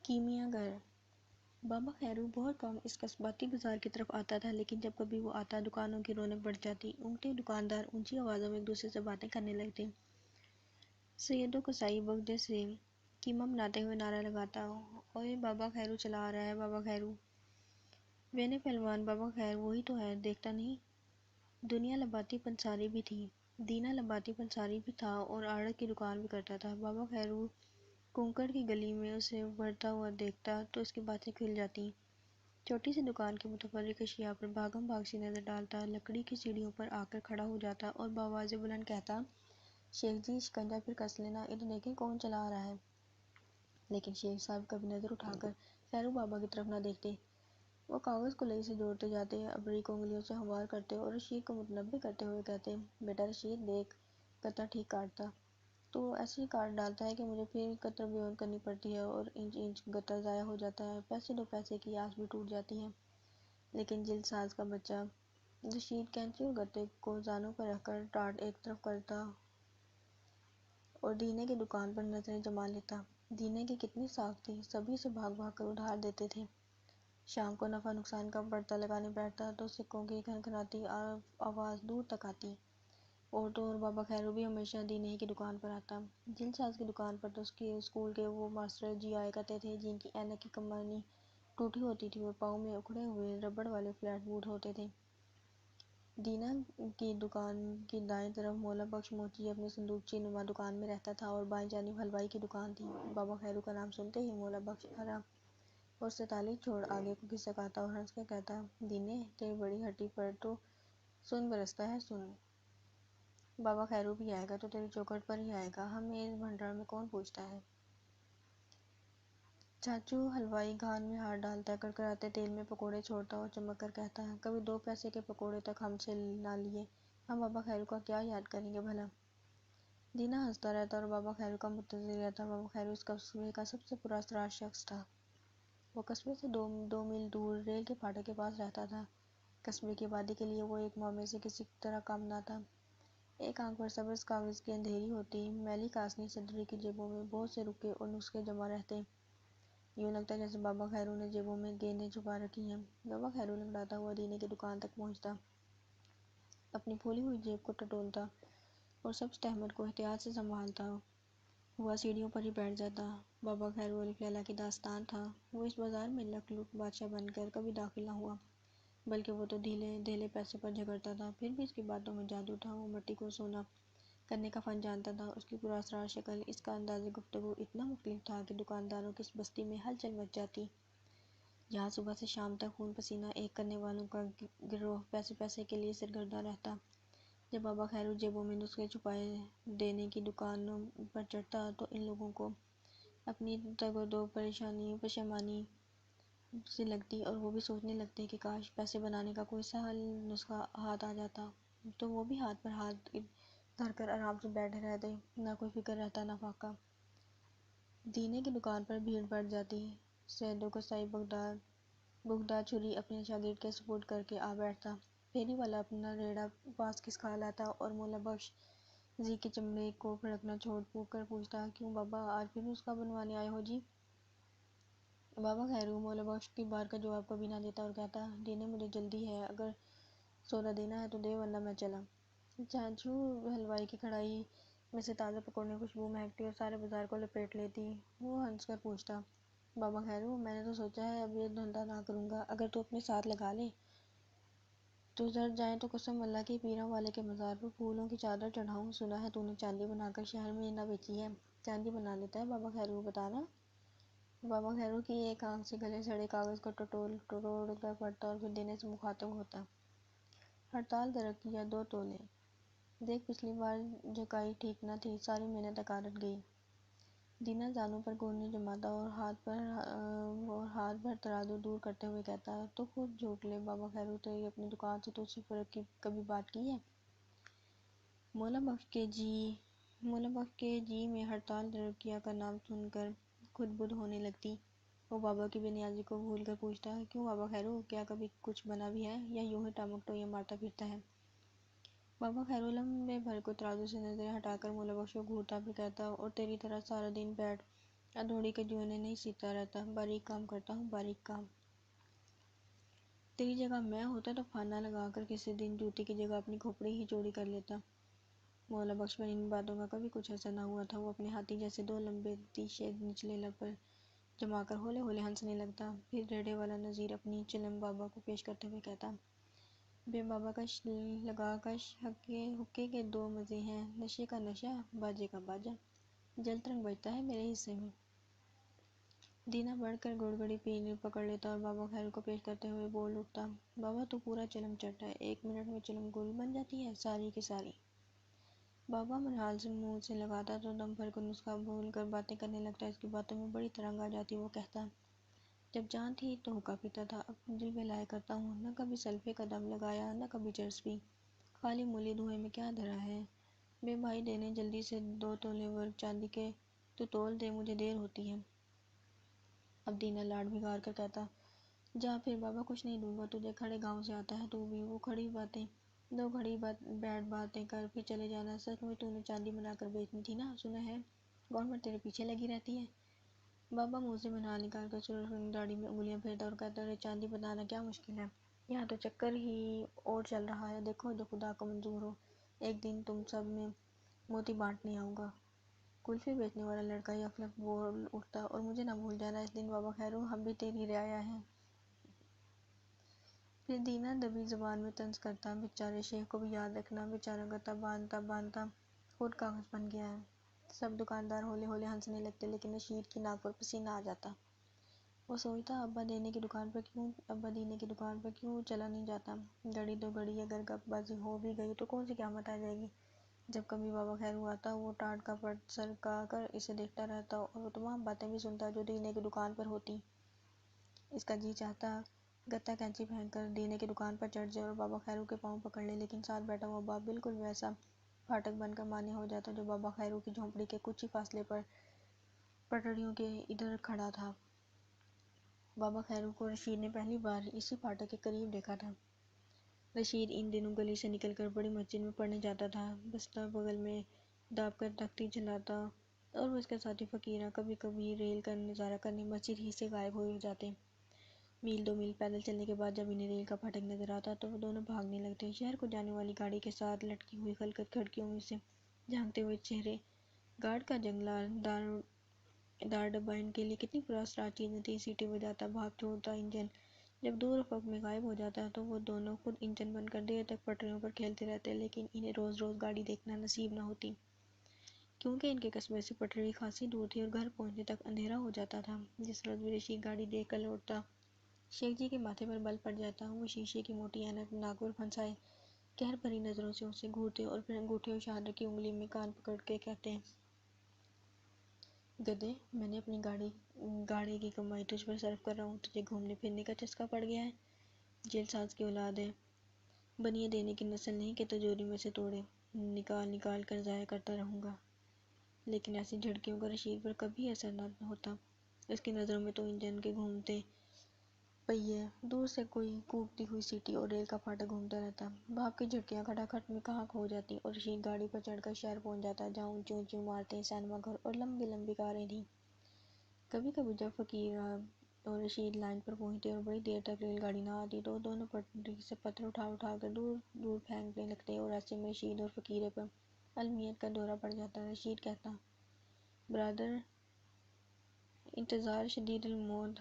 کیمیا گھر۔ بابا خیرو بہت کم اس قصباتی بازار کی طرف آتا تھا، لیکن جب کبھی وہ آتا دکانوں کی رونق بڑھ جاتی۔ اونگتے دکاندار اونچی آوازوں میں ایک دوسرے سے باتیں کرنے لگتے۔ سید و کسائی بگدے سے کیما بناتے ہوئے نعرہ لگاتا، اوئے بابا خیرو چلا آ رہا ہے، بابا خیرو! وینے پہلوان بابا خیر وہی تو ہے، دیکھتا نہیں؟ دنیا لباتی پنساری بھی تھی، دینا لباتی پنساری بھی تھا اور آڑت کی دکان بھی کرتا تھا۔ بابا خیرو کنکڑ کی گلی میں اسے بڑھتا ہوا دیکھتا تو اس کی باتیں کھل جاتی۔ چھوٹی سی دکان کی متفرق اشیاء پر بھاگم بھاگ سی نظر ڈالتا، لکڑی کی سیڑھیوں پر آ کر کھڑا ہو جاتا اور بآواز بلند کہتا، شیخ جی شکنجہ پھر کس لینا، ادھر دیکھیں کون چلا آ رہا ہے۔ لیکن شیخ صاحب کبھی نظر اٹھا کر خیرو بابا کی طرف نہ دیکھتے۔ وہ کاغذ کلئی سے جوڑتے جاتے، ابریک انگلیوں سے ہموار کرتے اور رشید کو متنبہ کرتے ہوئے کہتے، بیٹا رشید دیکھ، قطر ٹھیک کاٹتا۔ تو ایسے ہی کاٹ ڈالتا ہے کہ مجھے پھر قطر بیون کرنی پڑتی ہے اور انچ انچ قطر ضائع ہو جاتا ہے، پیسے دو پیسے کی آس بھی ٹوٹ جاتی ہے۔ لیکن جلد ساز کا بچہ رشید کینچی اور گتے کو زانوں پر رکھ کر ٹاٹ ایک طرف کرتا اور دینے کی دکان پر نظریں جما لیتا۔ دینے کی کتنی ساکھ تھی، سبھی سے بھاگ بھاگ کر ادھار دیتے تھے۔ شام کو نفع نقصان کا پڑتہ لگانے بیٹھتا تو سکوں کی کھنکھناتی آواز دور تک آتی۔ آٹو اور بابا خیرو بھی ہمیشہ دینے ہی کی دکان پر آتا۔ جلد ساز کی دکان پر تو اسکول کے وہ ماسٹر جی آیا کرتے تھے جن کی اینک کی کمانی ٹوٹی ہوتی تھی اور پاؤں میں اکھڑے ہوئے ربڑ والے فلیٹ بوٹ ہوتے تھے۔ دینا کی دکان کی دائیں طرف مولا بخش موچی اپنی صندوقچی نما دکان میں رہتا تھا اور بائیں جانب حلوائی کی دکان تھی۔ بابا خیرو کا نام سنتے ہی مولا بخش ہرا اور 47 چھوڑ آگے کو کھسک آتا اور ہنس کر کہتا، دینے تیری بڑی ہٹی پر تو سن برستا ہے، سن! بابا خیرو بھی آئے گا تو تیری چوکھٹ پر ہی آئے گا، ہمیں اس بھنڈار میں کون پوچھتا ہے۔ چاچو حلوائی گھان میں ہاتھ ڈالتا، کڑکڑاتے تیل میں پکوڑے چھوڑتا اور چمک کر کہتا، کبھی 2 پیسے کے پکوڑے تک ہم سے نہ لیے، ہم بابا خیرو کا کیا یاد کریں گے بھلا۔ دینا ہنستا رہتا اور بابا خیرو کا منتظر رہتا۔ بابا خیرو اس قصبے کا سب سے پراسرار شخص تھا۔ وہ قصبے سے 2 میل دور ریل کے پھاٹک کے پاس رہتا تھا۔ قصبے کی آبادی کے لیے وہ ایک ماہ میں سے کسی طرح کم نہ تھا۔ ایک آنکھ پر سبز کاغذ کی اندھیری ہوتی، میلی کاسنی صدری کی جیبوں میں بہت سے روپے اور نسخے جمع رہتے، یوں لگتا جیسے بابا خیرو نے جیبوں میں گیندیں چھپا رکھی ہیں۔ بابا خیرو لنگڑاتا ہوا دینے کی دکان تک پہنچتا، اپنی پھولی ہوئی جیب کو ٹٹولتا اور سبز تحمل کو احتیاط سے سنبھالتا ہوا سیڑھیوں پر ہی بیٹھ جاتا۔ بابا خیرو الف لیلا کی داستان تھا۔ وہ اس بازار میں لک لوٹ بادشاہ بن کر کبھی داخل نہ ہوا، بلکہ وہ تو دھیلے پیسے پر جھگڑتا تھا، پھر بھی اس کی باتوں میں جادو تھا۔ وہ مٹی کو سونا کرنے کا فن جانتا تھا۔ اس کی پراسرار شکل، اس کا انداز گفتگو اتنا مختلف تھا کہ دکانداروں کی اس بستی میں ہلچل مچ جاتی۔ یہاں صبح سے شام تک خون پسینہ ایک کرنے والوں کا گروہ پیسے پیسے کے لیے سرگرداں رہتا۔ جب بابا خیرو جیبوں میں نسخے چھپائے دینے کی دکانوں پر چڑھتا تو ان لوگوں کو اپنی تگ و دو پشیمانی سی لگتی اور وہ بھی سوچنے لگتے کہ کاش پیسے بنانے کا کوئی سہل نسخہ ہاتھ آ جاتا تو وہ بھی ہاتھ پر ہاتھ دھر کر آرام سے بیٹھے رہتے، نہ کوئی فکر رہتا نہ فاقہ۔ دینے کی دکان پر بھیڑ بڑھ جاتی۔ سید و کسائی بگداد چھری اپنے شاگرد کے سپرد کر کے آ بیٹھتا، پھیری والا اپنا ریڑھا پاس کھسکا لاتا اور مولا بخش جی کے چمڑے کو پھڑکنا چھوڑ کر پوچھتا، کیوں بابا آج پھر نسخہ بنوانے آئے ہو جی؟ بابا خیرو مولا بخش کی بات کا جواب کبھی نہ دیتا اور کہتا، دینے مجھے جلدی ہے، اگر سودا دینا ہے تو دے ورنہ میں چلا۔ چاچو حلوائی کی کڑھائی میں سے تازہ پکوڑوں کی خوشبو مہکتی اور سارے بازار کو لپیٹ لیتی۔ وہ ہنس کر پوچھتا، بابا خیرو میں نے تو سوچا ہے اب یہ دھندا نہ کروں گا، اگر تو اپنے ساتھ لگا لے تو زر جائیں تو قسم اللہ کی پیراں والے کے مزار پر پھولوں کی چادر چڑھاؤں، سنا ہے تو نے چاندی بنا کر شہر میں نہ بیچی ہے، چاندی بنا لیتا ہے بابا خیرو، بتانا۔ بابا خیرو کی ایک آنکھ سے گلے سڑے کاغذ کو ٹٹول کر پڑھتا اور پھر دینے سے مخاطب ہوتا، ہڑتال درخت کی یا 2 تولے، دیکھ پچھلی بار جھکائی ٹھیک نہ تھی، ساری محنت اکارت گئی۔ دینا زانوں پر گھٹنے جماتا اور ہاتھ بھر ترازو دور کرتے ہوئے کہتا، تو خود جھوٹ لے بابا خیرو، تیری اپنی دکان سے توسیع فرق کی کبھی بات کی ہے؟ مولا بخش کے جی میں ہڑتال درکیا کا نام سن کر خود بدھ ہونے لگتی۔ وہ بابا کی بے نیازی کو بھول کر پوچھتا، کیوں بابا خیرو، کیا کبھی کچھ بنا بھی ہے یا یوں ہی ٹامک ٹوئیاں مارتا پھرتا ہے؟ بابا خیرو لمبے بھر کو ترازو سے نظریں ہٹا کر مولا بخش کو گھورتا، پھر کہتا، اور تیری طرح سارا دن بیٹھ ادھوڑی کے جونے نہیں سیتا رہتا، باریک کام کرتا ہوں، باریک کام۔ تیری جگہ میں ہوتا تو پھانا لگا کر کسی دن جوتی کی جگہ اپنی کھوپڑی ہی چوڑی کر لیتا۔ مولا بخش پر ان باتوں کا کبھی کچھ اثر نہ ہوا تھا۔ وہ اپنے ہاتھی جیسے دو لمبے تیشے نچلے لب پر جما کر ہولے ہولے ہنسنے لگتا۔ پھر ریڑھے والا نظیر اپنی چلم بابا کو پیش کرتے ہوئے کہتا: بے بابا کش لگا کش، حقے کے دو مزے ہیں، نشے کا نشہ، باجے کا باجا، جل ترنگ بجتا ہے میرے حصے میں۔ دینا بڑھ کر گڑ گڑی پینی پکڑ لیتا اور بابا خیرو کو پیش کرتے ہوئے بول اٹھتا: بابا تو پورا چلم چٹ ہے، 1 منٹ میں چلم گل بن جاتی ہے، ساری کی ساری۔ بابا منحال سے منہ سے لگاتا تو دم بھر کو نسخہ بھول کر باتیں کرنے لگتا۔ اس کی باتوں میں بڑی ترنگ آ جاتی۔ وہ کہتا: جب جان تھی تو حقہ پیتا تھا، اب دل بہلائے کرتا ہوں، نہ کبھی سلفے کا دم لگایا، نہ کبھی چرس پی، خالی مولی دھوئے میں کیا دھرا ہے۔ بے بھائی دینے جلدی سے 2 تولے ورق چاندی کے، تو تول دے، مجھے دیر ہوتی ہے۔ اب دینا لاڈ بگاڑ کر کہتا: جا پھر بابا، کچھ نہیں دوں گا تجھے، کھڑے گاؤں سے آتا ہے تو بھی۔ وہ کھڑی باتیں، 2 گھڑی بیٹھ باتیں کر پھر چلے جانا۔ سچ مچ تو نے چاندی بنا کر بیچنی تھی نا، سنا ہے گورنمنٹ تیرے پیچھے لگی رہتی ہے۔ بابا منہ سے منحال نکال کر سرخ رنگی داڑھی میں انگلیاں پھیرتا اور کہتا: ارے چاندی بنانا کیا مشکل ہے، یہاں تو چکر ہی اور چل رہا ہے، دیکھو جو خدا کو منظور ہو، ایک دن تم سب میں موتی بانٹنے آؤں گا۔ کلفی بیچنے والا لڑکا یکلخت بول اٹھتا: اور مجھے نہ بھول جانا اس دن بابا خیرو، ہم بھی تیری رعایا ہیں۔ پھر دینا دبی زبان میں طنز کرتا: بیچارے شیخ کو بھی یاد رکھنا، بیچارہ گتا باندھتا باندھتا خود کاغذ بن گیا ہے۔ سب دکاندار ہولے ہولے ہنسنے لگتے، لیکن رشید کی ناک پر پسینہ آ جاتا۔ وہ سوچتا: ابا دینے کی دکان پر کیوں چلا نہیں جاتا۔ گھڑی 2 گھڑی اگر گپ بازی ہو بھی گئی تو کون سی قیامت آ جائے گی۔ جب کبھی بابا خیرو آتا، وہ ٹاٹ کا پٹ سرکا کر اسے دیکھتا رہتا اور وہ تمام باتیں بھی سنتا جو دینے کی دکان پر ہوتی۔ اس کا جی چاہتا گتا کینچی پھینک کر دینے کی دکان پر چڑھ جائے اور بابا خیرو کے پاؤں پکڑ لے، لیکن ساتھ بیٹھا ہوا باپ بالکل ویسا پھاٹک بن کر مانے ہو جاتا جو بابا خیرو کی جھونپڑی کے کچھ ہی فاصلے پر پٹڑیوں کے ادھر کھڑا تھا۔ بابا خیرو کو رشید نے پہلی بار اسی پھاٹک کے قریب دیکھا تھا۔ رشید ان دنوں گلی سے نکل کر بڑی مسجد میں پڑھنے جاتا تھا۔ بستہ بغل میں داب کر تختی جھلاتا اور وہ اس کے ساتھی فقیرہ کبھی کبھی ریل کا نظارہ کرنے مسجد ہی سے غائب ہو جاتے۔ میل 2 میل پیدل چلنے کے بعد جب انہیں ریل کا پھاٹک نظر آتا تو وہ دونوں بھاگنے لگتے۔ شہر کو جانے والی گاڑی کے ساتھ لٹکی ہوئی خلقت کھڑکیوں میں سے جھانکتے ہوئے چہرے، گارڈ کا جنگلہ دار ڈبہ ان کے لیے کتنی پراسرار چیزیں تھیں۔ سیٹی بجاتا بھاگ چھوڑتا انجن جب دور افق میں غائب ہو جاتا تو وہ دونوں خود انجن بن کر دیر تک پٹریوں پر کھیلتے رہتے، لیکن انہیں روز روز گاڑی دیکھنا نصیب نہ ہوتی، کیونکہ ان کے قصبے سے پٹری خاصی دور تھی اور گھر پہنچنے تک اندھیرا ہو جاتا تھا۔ جس روز بھی رشید گاڑی دیکھ کر لوٹتا، شیخ جی کے ماتھے پر بل پڑ جاتا۔ وہ شیشے کی موٹی اینک ناک پر پھنسائے قہر بھری نظروں سے اسے گھورتے اور پھر انگوٹھے اور شہادت کی انگلی میں کان پکڑ کے کہتے: گدھے، میں نے اپنی گاڑی کی کمائی تجھ پر صرف کر رہا ہوں، تجھے گھومنے پھرنے کا چسکا پڑ گیا ہے، جیل ساز کی اولاد ہے، بنیے دینے کی نسل نہیں کہ تجوری میں سے توڑے نکال نکال کر ضائع کرتا رہوں گا۔ لیکن ایسی جھڑکیوں کا رشید پر کبھی اثر نہ ہوتا۔ اس کی نظروں میں تو انجن کے گھومتے پہیے، دور سے کوئی کوکتی ہوئی سیٹی اور ریل کا پھاٹک گھومتا رہتا۔ باپ کی جھڑکیاں کھٹا کھٹ میں کہاں کھو جاتی اور رشید گاڑی پر چڑھ کر شہر پہنچ جاتا، جہاں اونچی اونچی عمارتیں، سینما گھر اور لمبی لمبی کاریں تھیں۔ کبھی کبھی جب فقیرہ اور رشید لائن پر پہنچتے اور بڑی دیر تک ریل گاڑی نہ آتی تو وہ دونوں پٹری سے پتھر اٹھا اٹھا کر دور دور پھینکنے لگتے اور ایسے میں رشید اور فقیرے پر المیت کا دورہ پڑ جاتا۔ رشید کہتا: برادر، انتظار شدید الموت۔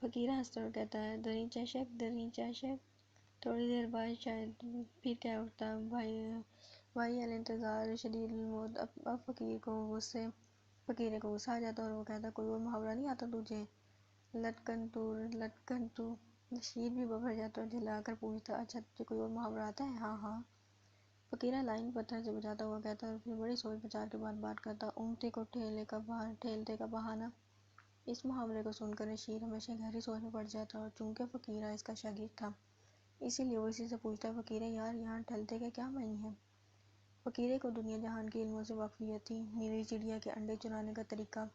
فقیرہ ہنستا اور کہتا: دریں چشک، دریں چشک۔ تھوڑی دیر بعد شاید پھر کہہ اٹھتا: بھائی الانتظار شدید الموت۔ اب فقیرے کو غصہ آ جاتا اور وہ کہتا: کوئی اور محاورہ نہیں آتا تجھے؟ لٹکن تو۔ رشید بھی ببر جاتا اور جھلا کر پوچھتا: اچھا تجھے کوئی اور محاورہ آتا ہے؟ ہاں ہاں۔ فقیرہ لائن پتھر سے بجاتا ہوا کہتا اور پھر بڑی سوچ بچار کے بعد بات کرتا: اونگتے کو ٹھیلتے کا بہانہ۔ اس محاورے کو سن کر رشید ہمیشہ گہری سوچ میں پڑ جاتا اور چونکہ فقیرہ اس کا شاگرد تھا اسی لیے وہ اسی سے پوچھتا: فقیرے یار، یہاں ٹھلتے کے کیا معنی ہے؟ فقیرے کو دنیا جہان کے علموں سے واقفیت تھی۔ نیلی چڑیا کے انڈے چرانے کا طریقہ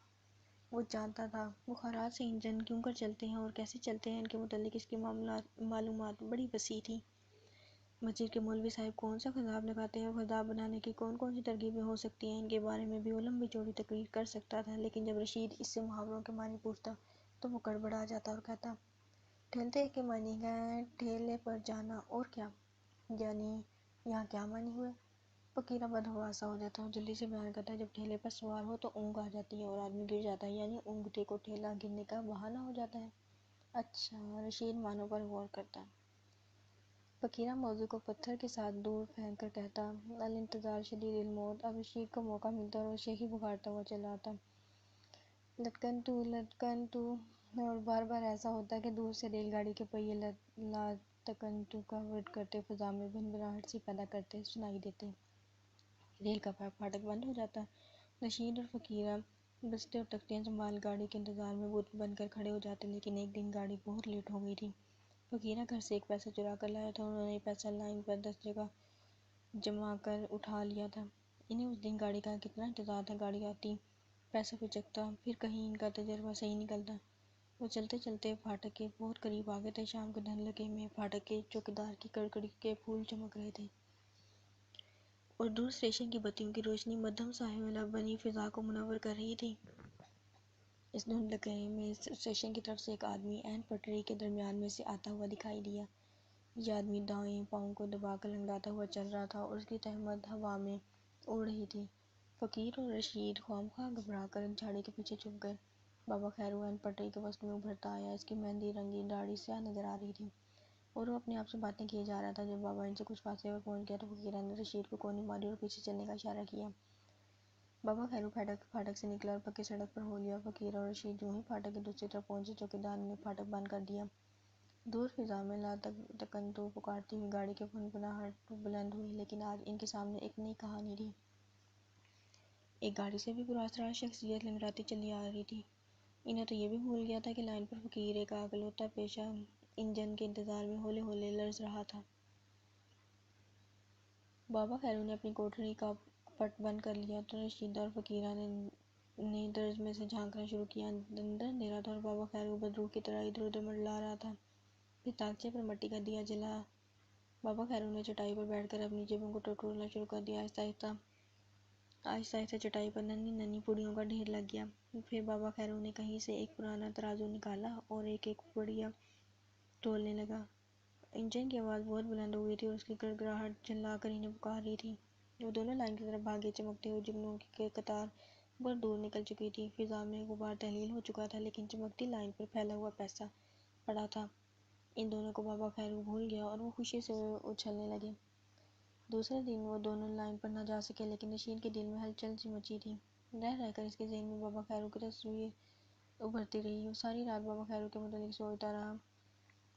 وہ جانتا تھا۔ بخارات سے انجن کیوں کر چلتے ہیں اور کیسے چلتے ہیں، ان کے متعلق اس کی معلومات بڑی وسیع تھیں۔ مسجد کے مولوی صاحب کون سا خضاب لگاتے ہیں اور خضاب بنانے کی کون کون سی ترکیبیں ہو سکتی ہیں، ان کے بارے میں بھی وہ لمبی چوڑی تقریر کر سکتا تھا، لیکن جب رشید اس سے محاوروں کے معنی پوچھتا تو وہ گڑبڑا جاتا اور کہتا ٹھیلتے کے معنی ہے ٹھیلے پر جانا، اور کیا؟ یعنی یہاں کیا معنی ہوئے؟ فقیرہ بدحواسا ہو جاتا اور جلدی سے بیان کرتا ہے جب ٹھیلے پر سوار ہو تو اونگ آ جاتی ہے اور آدمی گر جاتا ہے، یعنی اونگتے کو ٹھیلا گرنے کا بہانہ ہو جاتا ہے۔ اچھا، رشید معنوں پر غور کرتا۔ فقیرہ موضوع کو پتھر کے ساتھ دور پھینک کر کہتا الانتظار شدید الموت۔ اب رشید کو موقع ملتا اور وہ شیخی بکھارتا ہوا چلا آتا لٹکن تو، اور بار بار ایسا ہوتا کہ دور سے ریل گاڑی کے پہیے لٹکن تو کا ورد کرتے فضا میں بھنبھناہٹ سی پیدا کرتے سنائی دیتے۔ ریل کا پھاٹک بند ہو جاتا۔ رشید اور فقیرہ بستے اور تختیاں سنبھال گاڑی کے انتظار میں بت بن کر کھڑے ہو جاتے، لیکن ایک دن گاڑی بہت لیٹ ہو گئی تھی۔ فقیرہ گھر سے ایک پیسہ چرا کر لایا تھا اور انہوں نے یہ پیسہ لائن پر 10 جگہ جما کر اٹھا لیا تھا۔ انہیں اس دن گاڑی کا کتنا انتظار تھا، گاڑی آتی، پیسہ پھچکتا، پھر کہیں ان کا تجربہ صحیح نکلتا۔ وہ چلتے چلتے پھاٹک کے بہت قریب آ گئے تھے۔ شام کے دھند لگے میں پھاٹک کے چوکیدار کی کڑکڑی کے پھول چمک رہے تھے اور دور اسٹیشن کی بتیوں کی روشنی مدھم سائے والا بنی فضا کو منور کر رہی تھی۔ اس دھند لگے میں اسٹیشن کی طرف سے ایک آدمی عین پٹری کے درمیان میں سے آتا ہوا دکھائی دیا۔ یہ آدمی دائیں پاؤں کو دبا کر لنگڑاتا ہوا چل رہا تھا اور اس کی تہمت ہوا میں اڑ رہی تھی۔ فقیر اور رشید خواہ گھبرا کر جھاڑی کے پیچھے چھپ گئے۔ بابا خیرو عین پٹری کے وسط میں ابھرتا آیا۔ اس کی مہندی رنگی داڑھی سیاہ نظر آ رہی تھی اور وہ اپنے آپ سے باتیں کیے جا رہا تھا۔ جب بابا ان سے کچھ فاصلے پر پہنچ گیا تو فقیرہ نے رشید کو کونی ماری اور پیچھے چلنے کا اشارہ کیا۔ بابا خیرو پھاٹک سے نکلا اور پکی سڑک پر ہو لیا۔ فقیرہ اور رشید جو ہی پھاٹک کی دوسری طرف پہنچے چوکیدار نے پھاٹک بند کر دیا۔ دور فضا میں لاتکن تو پکارتی ہوئی گاڑی کی بھنبھناہٹ بلند ہوئی، لیکن آج ان کے سامنے ایک نئی کہانی تھی۔ ایک گاڑی سے بھی پراسرار شخصیت لنگڑاتی چلی آ رہی تھی۔ انہیں تو یہ بھی بھول گیا تھا کہ لائن پر فقیر ایک اکلوتا پیشہ انجن کے انتظار میں ہولے ہولے لرز رہا تھا۔ بابا خیرو نے اپنی کوٹھری کا پٹ بند کر لیا تو رشیدہ اور فقیرہ نے درز میں سے جھانکنا شروع کیا۔ اندر اندھیرا تھا اور بابا خیرو بدروح کی طرح ادھر ادھر منڈلا رہا تھا۔ پھر تاکچے پر مٹی کا دیا جلا۔ بابا خیرو نے چٹائی پر بیٹھ کر اپنی جیبوں کو ٹٹولنا شروع کر دیا۔ آہستہ آہستہ چٹائی پر ننھی ننھی پوڑیوں کا ڈھیر لگ گیا۔ پھر بابا خیرو نے کہیں سے ایک پرانا ترازو نکالا اور ایک ایک پڑیا تولنے لگا۔ انجن کی آواز بہت بلند ہو گئی تھی اور اس کی گڑگڑاہٹ چلا کر انہیں پکار رہی تھی۔ وہ دونوں لائن کی طرف بھاگے۔ چمکتے ہوئے جگنوں کی قطار بہت دور نکل چکی تھی۔ فضا میں غبار تحلیل ہو چکا تھا، لیکن چمکتی لائن پر پھیلا ہوا پیسہ پڑا تھا۔ ان دونوں کو بابا خیرو بھول گیا اور وہ خوشی سے اچھلنے لگے۔ دوسرے دن وہ دونوں لائن پر نہ جا سکے، لیکن رشید کے دل میں ہلچل سی مچی تھی۔ رہ رہ کر اس کے ذہن میں بابا خیرو کی تصویر ابھرتی رہی۔ وہ ساری رات بابا خیرو کے متعلق سوچتا رہا،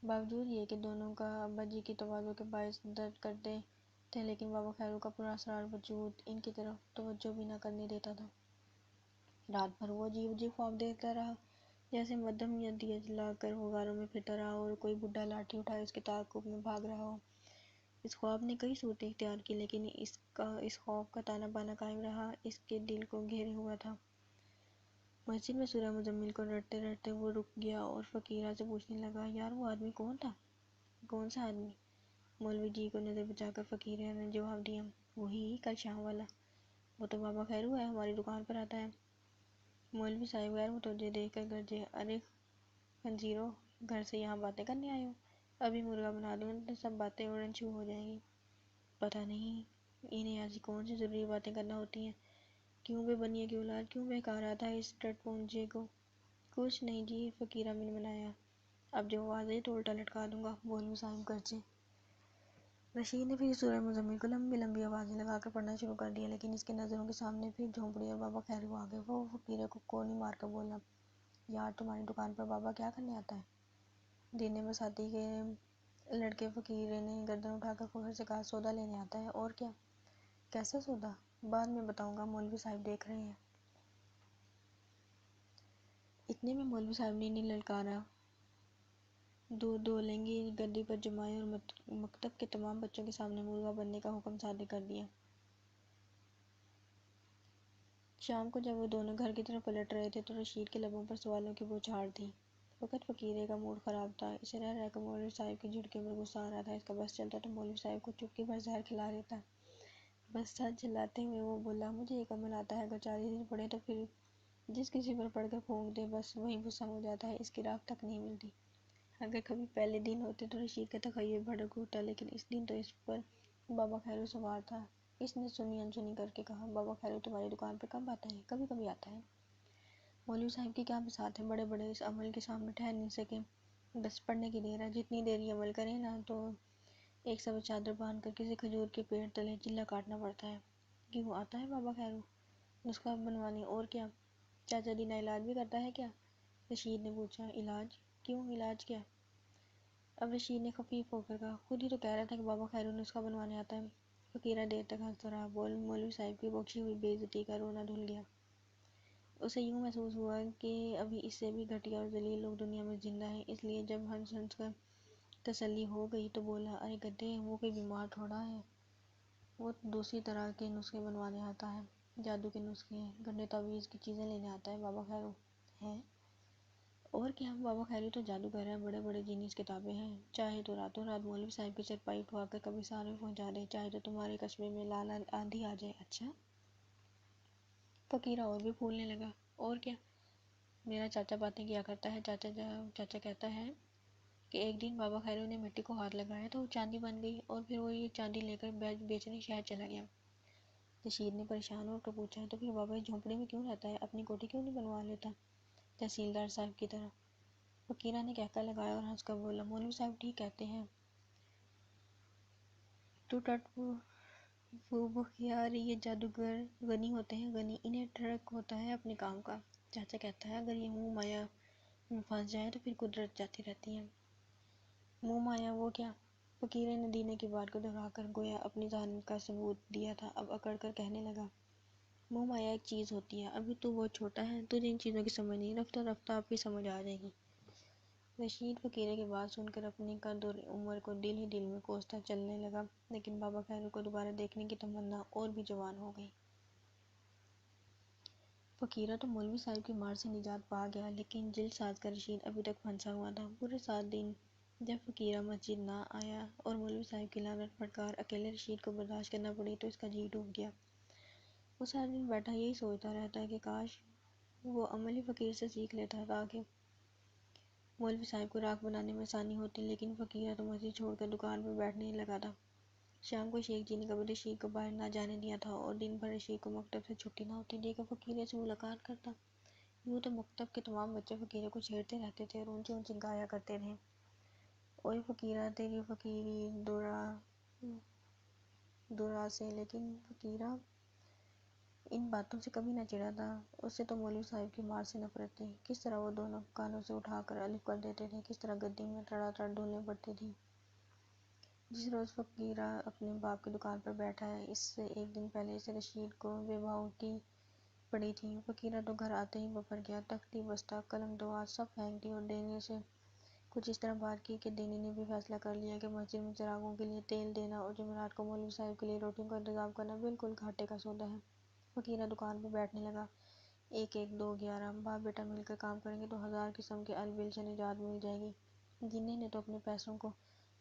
باوجود یہ کہ دونوں کا ابا جی کی تواضع کے باعث درد کرتے تھے، لیکن بابا خیرو کا پراسرار وجود ان کی طرف توجہ بھی نہ کرنے دیتا تھا۔ رات بھر وہ عجیب عجیب خواب دیکھتا رہا، جیسے مدھم یا دیے جلا کر وہ غاروں میں پھرتا رہا اور کوئی بڈھا لاٹھی اٹھائے اس کے تعاقب میں بھاگ رہا ہو۔ اس خواب نے کئی صورتیں اختیار کی، لیکن اس خوف کا تانا بانا قائم رہا، اس کے دل کو گھیرے ہوا تھا۔ مسجد میں سورہ مزمل کو رٹتے رٹتے وہ رک گیا اور فقیرہ سے پوچھنے لگا یار وہ آدمی کون تھا؟ کون سا آدمی؟ مولوی جی کو نظر بچا کر فقیرہ نے جواب دیا، وہی کل شام والا۔ وہ تو بابا خیرو ہے، ہماری دکان پر آتا ہے۔ مولوی صاحب غیر متوجہ دیکھ کر گرجے، ارے خنزیرو، گھر سے یہاں باتیں کرنے آئے ہو؟ ابھی مرغا بنا دوں تو سب باتیں اڑن چھو ہو جائیں گی۔ پتہ نہیں انہیں ایسی کون سی ضروری باتیں کرنا ہوتی ہیں۔ کیوں بے بنیے کی اولاد کیوں بہکا رہا تھا اس ٹٹ پونجے کو؟ کچھ نہیں جی، فقیرہ منمنایا، اب جو آواز آئی تو الٹا لٹکا دوں گا۔ مولوی صاحب گرجے۔ رشید نے پھر سورہ مزمل کو لمبی لمبی آوازیں لگا کر پڑھنا شروع کر دیا، لیکن اس کے نظروں کے سامنے پھر جھونپڑی اور بابا خیرو آ گئے۔ وہ فقیرہ کو کونی مار کر بولا، یار تمہاری دکان پر بابا کیا کرنے آتا ہے؟ دینے بساتی کے لڑکے فقیرے نے گردن اٹھا کر فخر سے کہا، سودا لینے آتا ہے، اور کیا؟ کیسا سودا؟ بعد میں بتاؤں گا، مولوی صاحب دیکھ رہے ہیں۔ اتنے میں مولوی صاحب نے انہیں للکارا۔ دو لنگی گدی پر جمائے اور مکتب کے تمام بچوں کے سامنے مرغا بننے کا حکم صادر کر دیا۔ شام کو جب وہ دونوں گھر کی طرف پلٹ رہے تھے تو رشید کے لبوں پر سوالوں کی بوچھار تھی۔ وقت فقیرے کا موڈ خراب تھا، اسے رہ رہ کر مولوی صاحب کی جھٹکے پر غصہ آ رہا تھا۔ اس کا بس چلتا تو مولوی صاحب کو چٹکی بھر زہر کھلا دیتا۔ بس سر چلاتے ہوئے وہ بولا، مجھے ایک عمل آتا ہے، اگر 40 دن پڑے تو پھر جس کسی پر پڑھ کر پھونک دے، بس وہیں غصہ ہو جاتا ہے، اس کی راہ تک نہیں ملتی۔ اگر کبھی پہلے دن ہوتے تو رشید کا تخیل بھڑک اٹھتا، لیکن اس دن تو اس پر بابا خیرو سوار تھا۔ اس نے سنی انسنی کر کے کہا، بابا خیرو تمہاری دکان پر کب آتا ہے؟ کبھی کبھی آتا ہے۔ مولوی صاحب کی کیا بساط ہے، بڑے بڑے اس عمل کے سامنے ٹھہر نہیں سکے۔ بس پڑھنے کی دیر ہے، جتنی دیر یہ عمل کریں نا تو ایک سفید چادر باندھ کر کسی کھجور کے پیڑ تلے چلہ کاٹنا پڑتا ہے۔ کیوں آتا ہے بابا خیرو؟ نسخہ بنوانے، اور کیا؟ چاچا دینا علاج بھی کرتا ہے کیا؟ رشید نے پوچھا۔ علاج؟ کیوں، علاج کیا؟ اب رشید نے خفیف ہو کر کہا، خود ہی تو کہہ رہا تھا کہ بابا خیرو نسخہ بنوانے آتا ہے۔ فقیرہ دیر تک ہنستا رہا، مولوی صاحب کی بخشی ہوئی بے عزتی کا رونا دھل گیا۔ اسے یوں محسوس ہوا کہ ابھی اس سے بھی گھٹیا اور ذلیل لوگ دنیا میں زندہ ہیں۔ اس لیے جب ہنس ہنس کر تسلی ہو گئی تو بولا، ارے گدھے، وہ کوئی بیمار تھوڑا ہے، وہ دوسری طرح کے نسخے بنوانے آتا ہے، جادو کے نسخے، گنڈے تعویذ کی چیزیں لینے آتا ہے بابا خیرو۔ ہیں؟ اور کیا، بابا خیرو تو جادوگر ہے، بڑے بڑے جینیس کتابیں ہیں، چاہے تو راتوں رات مولوی صاحب کی چرپائی اٹھوا کر قبرستان میں پہنچا دے، چاہے تو تمہارے قصبے میں لال آندھی آ جائے۔ اچھا؟ فقیرہ اور بھی پھولنے لگا۔ اور کیا، میرا چاچا باتیں کیا کرتا ہے، چاچا کہتا ہے کہ ایک دن بابا خیرو نے مٹی کو ہاتھ لگایا تو وہ چاندی بن گئی، اور پھر وہ یہ چاندی لے کر بیچنے شہر چلا گیا۔ رشید نے پریشان ہو کر پوچھا، تو پھر بابا اس جھونپڑی میں کیوں رہتا ہے، اپنی کوٹھی کیوں نہیں بنوا لیتا تحصیلدار صاحب کی طرح؟ فقیرہ نے کہکا لگایا اور ہنس کر بولا، مولوی صاحب ٹھیک کہتے ہیں، تو ٹٹ بخیار یہ جادوگر غنی ہوتے ہیں، غنی، انہیں ٹرک ہوتا ہے اپنے کام کا۔ چاچا کہتا ہے، اگر یہ منہ مایا میں پھنس جائیں تو پھر قدرت جاتی رہتی ہے۔ منہ مایا، وہ کیا؟ فقیرے نے دینے کی بات کو دہرا کر گویا اپنی ذہانت کا ثبوت دیا تھا، اب اکڑ کر کہنے لگا، منہ مایا ایک چیز ہوتی ہے، ابھی تو بہت چھوٹا ہے، تجھے ان چیزوں کی سمجھ نہیں، رفتہ رفتہ آپ کی سمجھ آ جائے گی۔ رشید فقیرے کی بات سن کر اپنی قد اور عمر کو دل ہی دل میں کوستا چلنے لگا، لیکن بابا خیرو کو دوبارہ دیکھنے کی تمنا اور بھی جوان ہو گئی۔ فقیرہ تو مولوی صاحب کی مار سے نجات پا گیا، لیکن جلد ساز کا رشید ابھی تک پھنسا ہوا تھا۔ پورے 7 دن جب فقیرہ مسجد نہ آیا اور مولوی صاحب کی لعنت پھٹکار اکیلے رشید کو برداشت کرنا پڑی تو اس کا جی ڈوب گیا۔ وہ سارے دن بیٹھا یہی سوچتا رہتا کہ کاش وہ عمل ہی فقیر سے سیکھ لیتا تاکہ مولوی صاحب کو راکھ بنانے میں آسانی ہوتی، لیکن فقیرہ تو مسجد چھوڑ کر دکان پر بیٹھنے ہی لگا تھا۔ شام کو شیخ جی نے کبھی رشید کو باہر نہ جانے دیا تھا اور دن بھر رشید کو مکتب سے چھٹی نہ ہوتی دے کر فقیرے سے ملاقات کرتا۔ یوں تو مکتب کے تمام بچے فقیرے کو چھیڑتے رہتے تھے اور اونچی اونچی گایا کرتے تھے، اوئے فقیرہ تیری فقیری دورا سے، لیکن فقیرہ ان باتوں سے کبھی نہ چڑھا تھا۔ اسے تو مولوی صاحب کی مار سے نفرت تھی، کس طرح وہ دونوں کانوں سے اٹھا کر الف کر دیتے تھے، کس طرح گدی میں تڑا تڑ ڈھونڈنی پڑتی تھی۔ جس روز فقیرہ اپنے باپ کی دکان پر بیٹھا ہے، اس سے ایک دن پہلے اسے رشید کو بے باؤٹی پڑی تھی۔ فقیرہ تو گھر آتے ہی بفر گیا، تختی، بستہ، قلم، دوات سب پھینک دی اور دینے سے کچھ اس طرح بات کی کہ دینی نے بھی فیصلہ کر لیا کہ مسجد میں چراغوں کے لیے تیل دینا اور جمعرات کو مولوی صاحب کے لیے روٹیوں کا انتظام کرنا بالکل گھاٹے کا سودا ہے۔ فقیرہ دکان پر بیٹھنے لگا، 1-1-2-11، باپ بیٹا مل کر کام کریں گے تو 1000 قسم کے البل سے نجات مل جائے گی۔ جنہیں نے تو اپنے پیسوں کو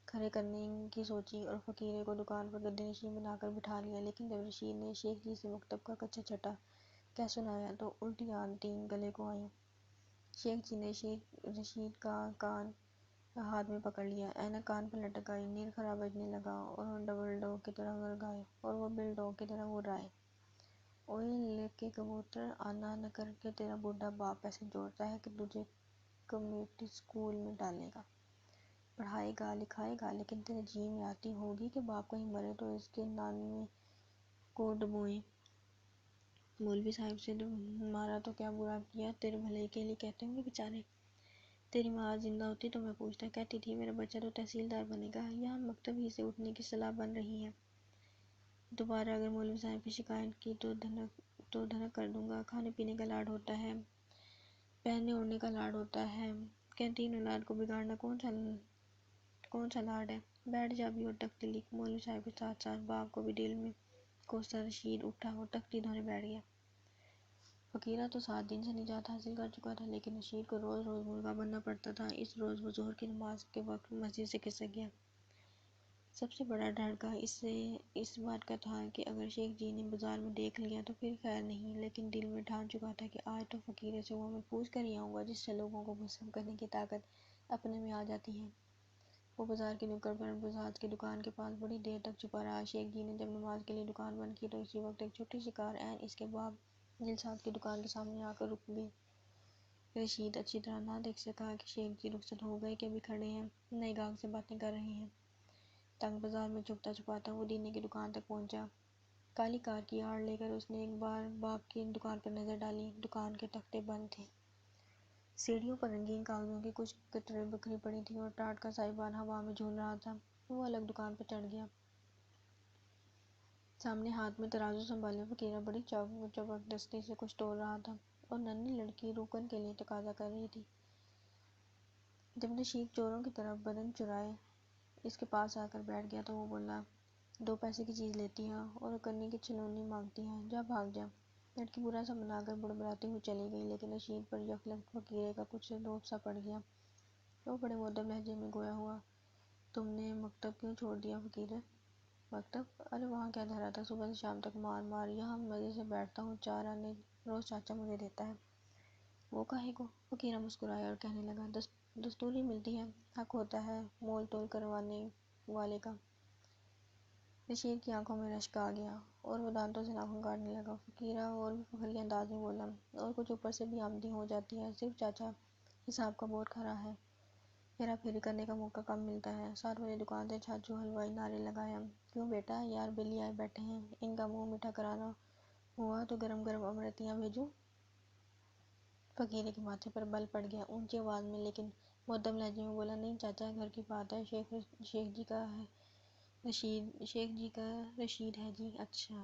کھڑے کرنے کی سوچی اور فقیرے کو دکان پر گدے نشین بنا کر بٹھا لیا، لیکن جب رشید نے شیخ جی سے مکتب کا کچا چھٹا کہہ سنایا تو الٹی آنٹیں گلے کو آئیں۔ شیخ جی نے رشید کا کان ہاتھ میں پکڑ لیا، اینک کان پر لٹک آئی، نیر خرا بجنے لگا اور ڈبل ڈوگ کی طرح غر گائے اور وہ بل ڈوگ کی طرح اڑ رہا ہے۔ اوئے لکے کبوتر، آنا نہ کر کے تیرا بوڑھا باپ پیسے جوڑتا ہے کہ تجھے کمیونٹی اسکول میں ڈالے گا، پڑھائے گا لکھائے گا، لیکن تیرے جی میں آتی ہوگی کہ باپ کہیں مرے تو اس کے نانوے کو ڈبوئیں۔ مولوی صاحب سے مارا تو کیا برا کیا، تیرے بھلے کے لیے کہتے ہوں گے بیچارے۔ تیری ماں آج زندہ ہوتی تو میں پوچھتا، کہتی تھی میرا بچہ تو تحصیلدار بنے گا، یہاں مکتب ہی سے اٹھنے کی صلاح بن رہی ہے، دوبارہ اگر مولوی صاحب کی شکایت کی تو دھنک کر دوں گا۔ کھانے پینے کا لاڈ ہوتا ہے، پہننے اوڑھنے کا لاڈ ہوتا ہے، کینٹین اولاد کو بگاڑنا کون سا لاڈ ہے، بیٹھ جا بھی اور تختی لکھ۔ مولوی صاحب کے ساتھ ساتھ باپ کو بھی دل میں کوستا رشید اٹھا اور تختی دھونے بیٹھ گیا۔ فقیرہ تو 7 دن سے نجات حاصل کر چکا تھا، لیکن رشید کو روز روز مرغا بننا پڑتا تھا۔ اس روز وہ ظہر کی نماز کے وقت مسجد سے کھسک گیا۔ سب سے بڑا ڈر کا اس بات کا تھا کہ اگر شیخ جی نے بازار میں دیکھ لیا تو پھر خیر نہیں، لیکن دل میں ٹھان چکا تھا کہ آج تو فقیرے سے وہ محفوظ کر ہی آؤں گا جس سے لوگوں کو مسلم کرنے کی طاقت اپنے میں آ جاتی ہے۔ وہ بازار کی نکڑ پر بساط کی دکان کے پاس بڑی دیر تک چھپا رہا۔ شیخ جی نے جب نماز کے لیے دکان بند کی تو اسی وقت ایک چھوٹی سی کار عین اس کے باب جلسات کی دکان کے سامنے آ کر رک گئی۔ رشید اچھی طرح نہ دیکھ سکا کہ شیخ جی رخصت ہو گئے کہ ابھی کھڑے ہیں، نئے گاہک سے باتیں کر رہے ہیں۔ تنگ بازار میں چھپتا چھپاتا وہ دینے کی دکان تک پہنچا۔ کالی کار کی آڑ لے کر اس نے ایک بار باپ کی دکان پر نظر ڈالی۔ دکان کے تختے بند تھے۔ سیڑھیوں پر رنگین کاغذوں کی کچھ کٹریں بکھری پڑی تھیں اور ٹاٹ کا سائبان ہوا میں جھول رہا تھا۔ وہ الگ دکان پر چڑھ گیا۔ سامنے ہاتھ میں ترازو سنبھالے فقیرہ بڑی چابکدستی سے کچھ تول رہا تھا اور ننھی لڑکی روکن کے لیے تقاضا کر رہی تھی۔ جب رشید چوروں کی طرح بدن چرائے اس کے پاس آ کر بیٹھ گیا تو وہ بولا، 2 پیسے کی چیز لیتی ہیں اور کنی کی چھلونی مانگتی ہیں، جا بھاگ جا۔ لڑکی برا سا بنا کر بڑبڑاتی ہوئی چلی گئی، لیکن رشید پر یکلخت فقیرے کا کچھ روب سا پڑ گیا۔ وہ بڑے مؤدب لہجے میں گویا ہوا، تم نے مکتب کیوں چھوڑ دیا فقیرے؟ مکتب؟ ارے وہاں کیا دھرا تھا، صبح سے شام تک مار مار، یہاں مزے سے بیٹھتا ہوں، 4 آنے روز چاچا مجھے دیتا ہے۔ وہ کاہے کو؟ فقیرہ مسکرایا اور کہنے لگا، دستور ہی ملتی ہے، حق ہوتا ہے مول تول کروانے والے کا۔ رشید کی آنکھوں میں رشک آ گیا اور وہ دانتوں سے ناخن کاٹنے لگا۔ فقیرہ اور بھی فخریہ انداز میں بولا، اور کچھ اوپر سے بھی آمدنی ہو جاتی ہے، صرف چاچا حساب کا بہت کھرا ہے، ہیرا پھیری کرنے کا موقع کم ملتا ہے۔ 7 بجے دکان سے چھاچو حلوائی نعرے لگایا، کیوں بیٹا، یار بیلی آئے بیٹھے ہیں، ان کا منہ میٹھا کرانا ہوا تو گرم گرم امرتیاں بھیجوں؟ فقیرے کے ماتھے پر بل پڑ گیا، اونچی آواز میں لیکن مؤدب لہجے میں بولا، نہیں چاچا، گھر کی بات ہے، شیخ جی کا رشید ہے جی۔ اچھا۔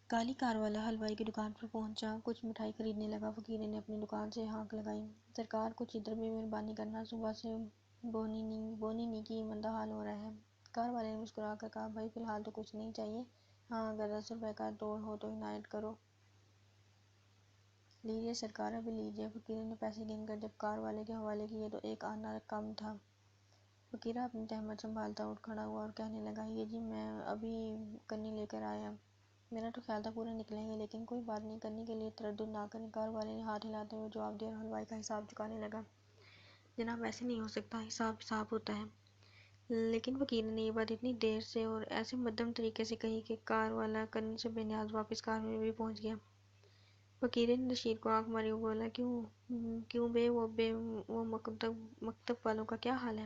کالی کار والا حلوائی کی دکان پر پہنچا، کچھ مٹھائی خریدنے لگا۔ فقیرے نے اپنی دکان سے ہانک لگائی، سرکار کچھ ادھر بھی مہربانی کرنا، صبح سے بونی نی کی مندہ حال ہو رہا ہے۔ کار والے نے مسکرا کر کہا، بھائی فی الحال تو کچھ نہیں چاہیے، ہاں اگر 10 روپے کا توڑ ہو تو عنایت کرو۔ لیجیے سرکار، ابھی لیجیے۔ فقیرے نے پیسے گن کر جب کار والے کے حوالے کیے تو 1 آنا کم تھا۔ فقیرہ اپنی تہمت سنبھالتا اٹھ کھڑا ہوا اور کہنے لگا، یہ جی میں ابھی کنی لے کر آیا، میرا تو خیال تھا پورے نکلیں گے، لیکن کوئی بات نہیں، کنی کے لیے تردد نہ کریں۔ کار والے نے ہاتھ ہلاتے ہوئے جواب دیا اور حلوائی کا حساب چکانے لگا۔ جناب ایسے نہیں ہو سکتا، حساب حساب ہوتا ہے۔ لیکن فقیرے نے یہ بات اتنی دیر سے اور ایسے مدھم طریقے سے کہی کہ کار والا کنی سے بے نیاز واپس کار میں بھی پہنچ گیا۔ فقیرے نے رشید کو آنکھ ماری اور بولا، کیوں وہ مکتب والوں کا کیا حال ہے؟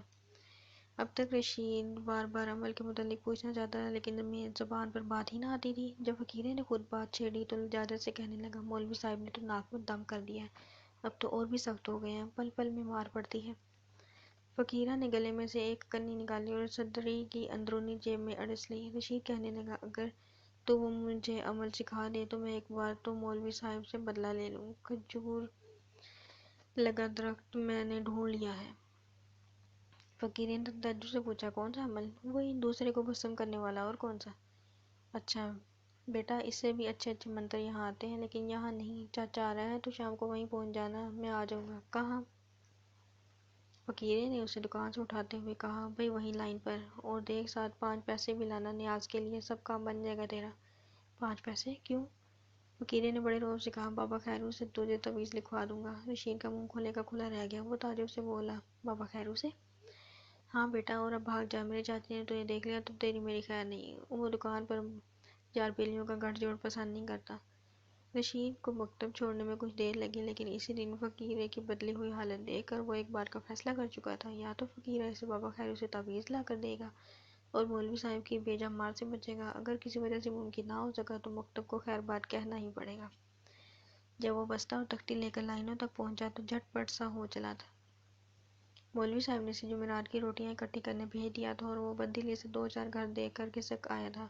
اب تک رشید بار بار عمل کے متعلق پوچھنا چاہتا تھا لیکن زبان پر بات ہی نہ آتی تھی۔ جب فقیرے نے خود بات چھیڑی تو لجاجت سے کہنے لگا، مولوی صاحب نے تو ناک میں دم کر دیا ہے، اب تو اور بھی سخت ہو گئے ہیں، پل پل میں مار پڑتی ہے۔ فقیرہ نے گلے میں سے ایک کنی نکالی اور صدری کی اندرونی جیب میں اڑس لی۔ رشید کہنے لگا، اگر تو وہ مجھے عمل سکھا دے تو میں ایک بار تو مولوی صاحب سے بدلہ لے لوں۔ کھجور لگا درخت میں نے ڈھونڈ لیا ہے۔ فقیرے نے تعجب سے پوچھا، کون سا عمل؟ وہی دوسرے کو بھسم کرنے والا، اور کون سا؟ اچھا بیٹا، اس سے بھی اچھے اچھے منتر یہاں آتے ہیں، لیکن یہاں نہیں۔ چاچا آ رہا ہے تو شام کو وہیں پہنچ جانا، میں آ جاؤں گا۔ کہاں؟ فقیرے نے اسے دکان سے اٹھاتے ہوئے کہا، بھئی وہیں لائن پر، اور دیکھ ساتھ 5 پیسے بھی لانا نیاز کے لیے، سب کام بن جائے گا تیرا۔ 5 پیسے؟ کیوں؟ فقیرے نے بڑے روب سے کہا، بابا خیرو سے تجھے تعویذ لکھوا دوں گا۔ رشید کا منہ کھلے کا کھلا رہ گیا۔ وہ تعجب سے بولا، بابا خیرو سے؟ ہاں بیٹا، اور اب بھاگ جا، میرے چاچے نے تجھے دیکھ لیا تو تیری میری خیر نہیں، وہ دکان پر یار بیلیوں کا گٹھ جوڑ پسند نہیں کرتا۔ رشید کو مکتب چھوڑنے میں کچھ دیر لگی، لیکن اسی دن فقیرے کی بدلی ہوئی حالت دیکھ کر وہ ایک بار کا فیصلہ کر چکا تھا، یا تو فقیرہ اسے بابا خیرو سے تعویذ لا کر دے گا اور مولوی صاحب کی بیجا مار سے بچے گا، اگر کسی وجہ سے ممکن نہ ہو سکا تو مکتب کو خیر بات کہنا ہی پڑے گا۔ جب وہ بستہ اور تختی لے کر لائنوں تک پہنچا تو جھٹ پٹ سا ہو چلا تھا۔ مولوی صاحب نے اسے جمعرات کی روٹیاں اکٹھی کرنے بھیج دیا تھا اور وہ بددلی سے 2-4 گھر دیکھ کر کھسک آیا تھا۔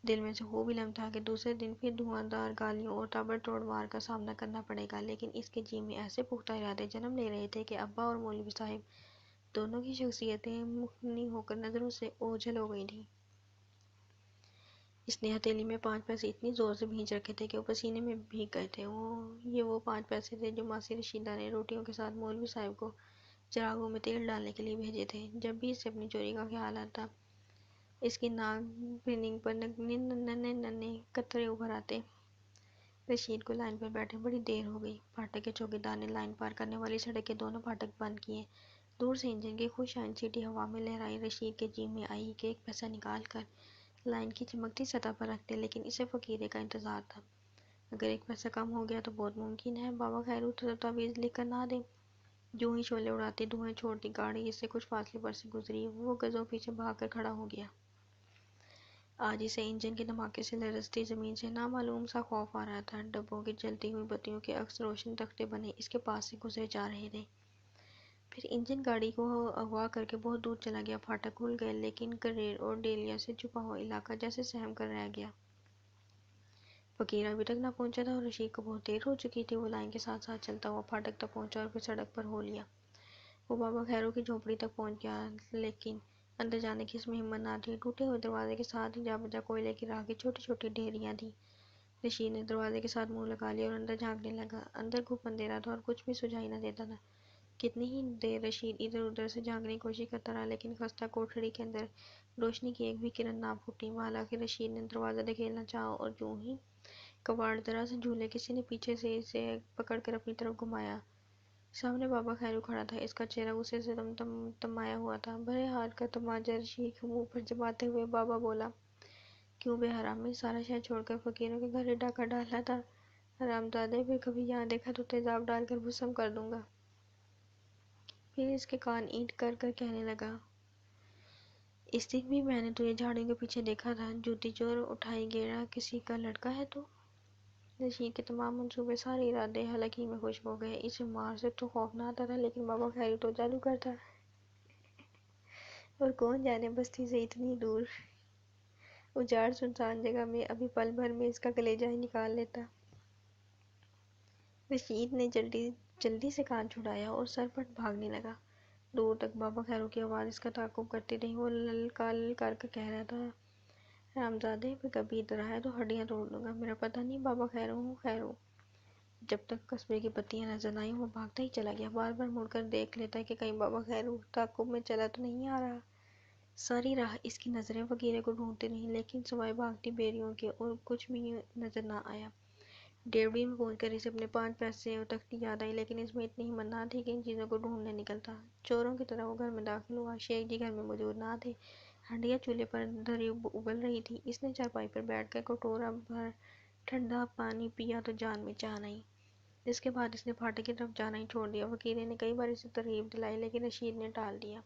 دل میں سے خوب علم تھا کہ دوسرے دن پھر دھواں دار گالیوں اور تابڑ توڑ مار کا سامنا کرنا پڑے گا، لیکن اس کے جی میں ایسے پختہ ارادے جنم لے رہے تھے کہ ابا اور مولوی صاحب دونوں کی شخصیتیں منحنی ہو کر نظروں سے اوجھل ہو گئی تھیں۔ اس نے ہتھیلی میں 5 پیسے اتنی زور سے بھینچ رکھے تھے کہ وہ پسینے میں بھیگ گئے تھے۔ وہ 5 پیسے تھے جو ماسی رشیدہ نے روٹیوں کے ساتھ مولوی صاحب کو چراغوں میں تیل ڈالنے کے لیے بھیجے تھے۔ جب بھی اسے اپنی چوری کا خیال آتا، اس کی ناک پرننگ پر ننھے ننھے قطرے ابھر آتے۔ رشید کو لائن پر بیٹھے بڑی دیر ہو گئی۔ پھاٹک کے چوکیدار نے لائن پار کرنے والی سڑک کے دونوں پھاٹک بند کیے۔ دور سے انجن کی خوش آئند سیٹی ہوا میں لہرائی۔ رشید کے جی میں آئی کہ ایک پیسہ نکال کر لائن کی چمکتی سطح پر رکھ دے، لیکن اسے فقیرے کا انتظار تھا۔ اگر ایک پیسہ کم ہو گیا تو بہت ممکن ہے بابا خیرو تعویذ لکھ کر نہ دے۔ جوں ہی شعلے اڑاتی دھوئیں چھوڑتی گاڑی اس سے کچھ فاصلے پر سے گزری، وہ گزوں پیچھے بھاگ کر کھڑا ہو گیا۔ آج اسے انجن کے دھماکے سے لرزتی زمین سے نامعلوم سا خوف آ رہا تھا۔ ڈبوں کی جلتی ہوئی بتیوں کے عکس روشن تختے بنے اس کے پاس سے گزرے جا رہے تھے۔ پھر انجن گاڑی کو اغوا کر کے بہت دور چلا گیا۔ پھاٹک کھل گئے، لیکن کریڑ اور ڈیلیا سے چھپا ہوا علاقہ جیسے سہم کر رہ گیا۔ فقیر ابھی تک نہ پہنچا تھا اور رشید کو بہت دیر ہو چکی تھی۔ وہ لائن کے ساتھ ساتھ چلتا ہوا پھاٹک تک پہنچا اور پھر سڑک پر ہو لیا۔ وہ بابا خیرو کی جھونپڑی تک پہنچ گیا، لیکن اندر جانے کی اس میں ہمت نہ تھی۔ ٹوٹے ہوئے دروازے کے ساتھ ہی جا بجا کوئلے کی راکھ کی چھوٹی چھوٹی ڈھیریاں تھیں۔ رشید نے دروازے کے ساتھ منہ لگا لیا اور اندر جھانکنے لگا۔ اندر گھپ اندھیرا تھا اور کچھ بھی سجائی نہ دیتا تھا۔ کتنی ہی دیر رشید ادھر ادھر سے جھانکنے کی کوشش کرتا رہا، لیکن خستہ کوٹھڑی کے اندر روشنی کی ایک بھی کرن نہ پھوٹی۔ حالانکہ رشید نے دروازہ دھکیلنا چاہا اور جوں ہی کباڑ ذرا سا جھولے، کسی نے پیچھے سے اسے پکڑ کر اپنی طرف گھمایا۔ سامنے بابا خیرو کھڑا تھا۔ اس کا چہرہ غصے سے تمایا ہوا تھا۔ برے حال کا تماچا رشید کے منہ پر جماتے ہوئے بابا بولا، کیوں بے حرامی، سارا شہر چھوڑ کر فقیروں کے گھر ڈاکہ ڈالنا تھا؟ حرامزادے، پھر کبھی یہاں دیکھا تو تیزاب ڈال کر بھسم کر دوں گا۔ پھر اس کے کان اینٹ کر کر کہنے لگا، اس دن بھی میں نے تجھے جھاڑیوں کے پیچھے دیکھا تھا، جوتی چور اٹھائی گیڑا کسی کا لڑکا ہے تو؟ رشید کے تمام منصوبے، سارے ارادے حلق ہی میں خشک ہو گئے۔ اسے مار سے تو خوف نہ آتا تھا، لیکن بابا خیرو تو جادوگر تھا، اور کون جانے بستی سے اتنی دور اجاڑ سنسان جگہ میں ابھی پل بھر میں اس کا کلیجہ ہی نکال لیتا۔ رشید نے جلدی سے کان چھڑایا اور سرپٹ بھاگنے لگا۔ دور تک بابا خیرو کی آواز اس کا تعاقب کرتی رہی۔ وہ للکار للکار کر کہہ رہا تھا، حرامزادے، پھر کبھی ادھر آیا تو ہڈیاں توڑ دوں گا۔ میرا پتہ نہیں بابا خیرو ہوں، خیرو۔ جب تک قصبے کی بتیاں نظر نہ آئیں وہ بھاگتا ہی چلا گیا۔ بار بار مڑ کر دیکھ لیتا کہ کہیں بابا خیرو تعاقب میں چلا تو نہیں آ رہا۔ ساری راہ اس کی نظریں فقیرے کو ڈھونڈتی رہیں، لیکن سوائے بھاگتی بیریوں کے اور کچھ بھی نظر نہ آیا۔ ڈیوڑی میں پہنچ کر اسے اپنے 5 پیسے اور تختی یاد آئی، لیکن اس میں اتنی ہمت نہ تھی کہ ان چیزوں کو ڈھونڈنے نکلتا۔ چوروں کی طرح وہ گھر میں داخل ہوا۔ شیخ جی گھر میں موجود نہ تھے۔ ہنڈیا چولہے پر دھری ابل رہی تھی۔ اس نے چارپائی پر بیٹھ کر کٹورا بھر ٹھنڈا پانی پیا تو جان میں جان آئی۔ اس کے بعد اس نے پھاٹک کی طرف جانا ہی چھوڑ دیا۔ فقیرے نے کئی بار اسے ترغیب دلائی، لیکن رشید نے ٹال دیا۔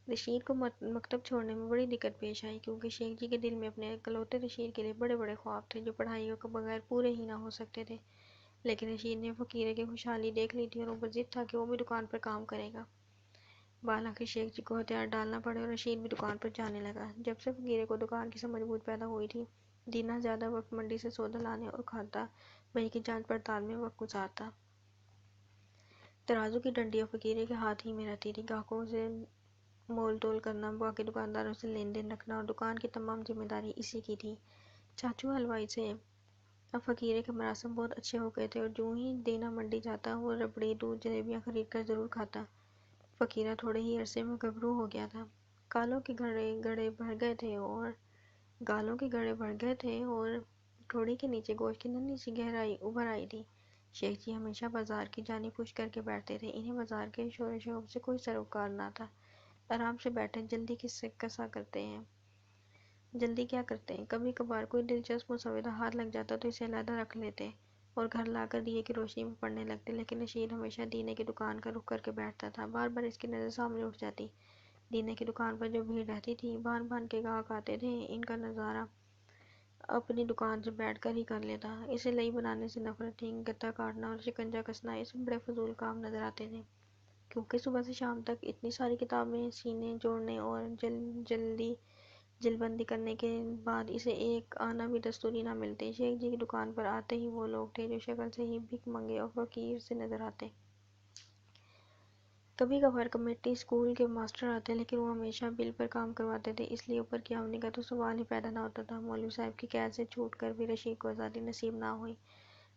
رشید کو مکتب چھوڑنے میں بڑی دقت پیش آئی، کیونکہ شیخ جی کے دل میں اپنے اکلوتے رشید کے لیے بڑے بڑے خواب تھے جو پڑھائی کے بغیر پورے ہی نہ ہو سکتے تھے۔ لیکن رشید نے فقیرے کی خوشحالی دیکھ لی تھی اور وہ پر ضد تھا کہ وہ بھی دکان پر کام کرے گا۔ حالانکہ شیخ جی کو ہتھیار ڈالنا پڑے اور رشید بھی دکان پر جانے لگا۔ جب سے فقیرے کو دکان کی سمجھ بوجھ پیدا ہوئی تھی، دینا زیادہ وقت منڈی سے سودا لانے اور کھاتا بہی کی جانچ پڑتال میں وقت گزارتا۔ ترازو کی ڈنڈیاں فقیرے کے ہاتھ ہی میں رہتی تھیں۔ گاہکوں سے مول تول کرنا، باقی دکانداروں سے لین دین رکھنا اور دکان کی تمام ذمہ داری اسی کی تھی۔ چاچو حلوائی سے اب فقیرے کے مراسم بہت اچھے ہو گئے تھے اور جوں ہی دینا منڈی جاتا وہ ربڑی، دودھ، جلیبیاں خرید کر ضرور کھاتا۔ فقیرہ تھوڑے ہی عرصے میں گبھرو ہو گیا تھا۔ گالوں کے گڑھے بڑھ گئے تھے اور ٹھوڑی کے نیچے گوشت کی ننھی سی گہرائی ابھر آئی تھی۔ شیخ جی ہمیشہ بازار کی جانب پش کر کے بیٹھتے تھے۔ انہیں بازار کے شور و شوق سے کوئی سروکار نہ تھا۔ آرام سے بیٹھے جلدی کیا کرتے ہیں؟ کبھی کبھار کوئی دلچسپ مسودہ ہاتھ لگ جاتا تو اسے علیحدہ رکھ لیتے اور گھر لا کر دیے کی روشنی میں پڑھنے لگتے، لیکن رشید ہمیشہ دینے کی دکان کا رخ کر کے بیٹھتا تھا۔ بار بار اس کی نظر سامنے اٹھ جاتی، دینے کی دکان پر جو بھیڑ رہتی تھی، بھان بھان کے گاہک آتے تھے، ان کا نظارہ اپنی دکان سے بیٹھ کر ہی کر لیتا۔ اسے لئی بنانے سے نفرت تھی۔ گتا کاٹنا اور شکنجہ کسنا اسے بڑے فضول کام نظر آتے تھے، کیونکہ صبح سے شام تک اتنی ساری کتابیں سینے جوڑنے اور جلد بندی کرنے کے بعد اسے ایک آنا بھی دستوری نہ ملتے۔ شیخ جی کی دکان پر آتے ہی وہ لوگ تھے جو شکل سے ہی بھک منگے اور فقیر سے نظر آتے۔ کبھی کبھار کمیٹی اسکول کے ماسٹر آتے لیکن وہ ہمیشہ بل پر کام کرواتے تھے، اس لیے اوپر کی آمدنی کا تو سوال ہی پیدا نہ ہوتا تھا۔ مولوی صاحب کی قید سے چھوٹ کر بھی رشید کو آزادی نصیب نہ ہوئی۔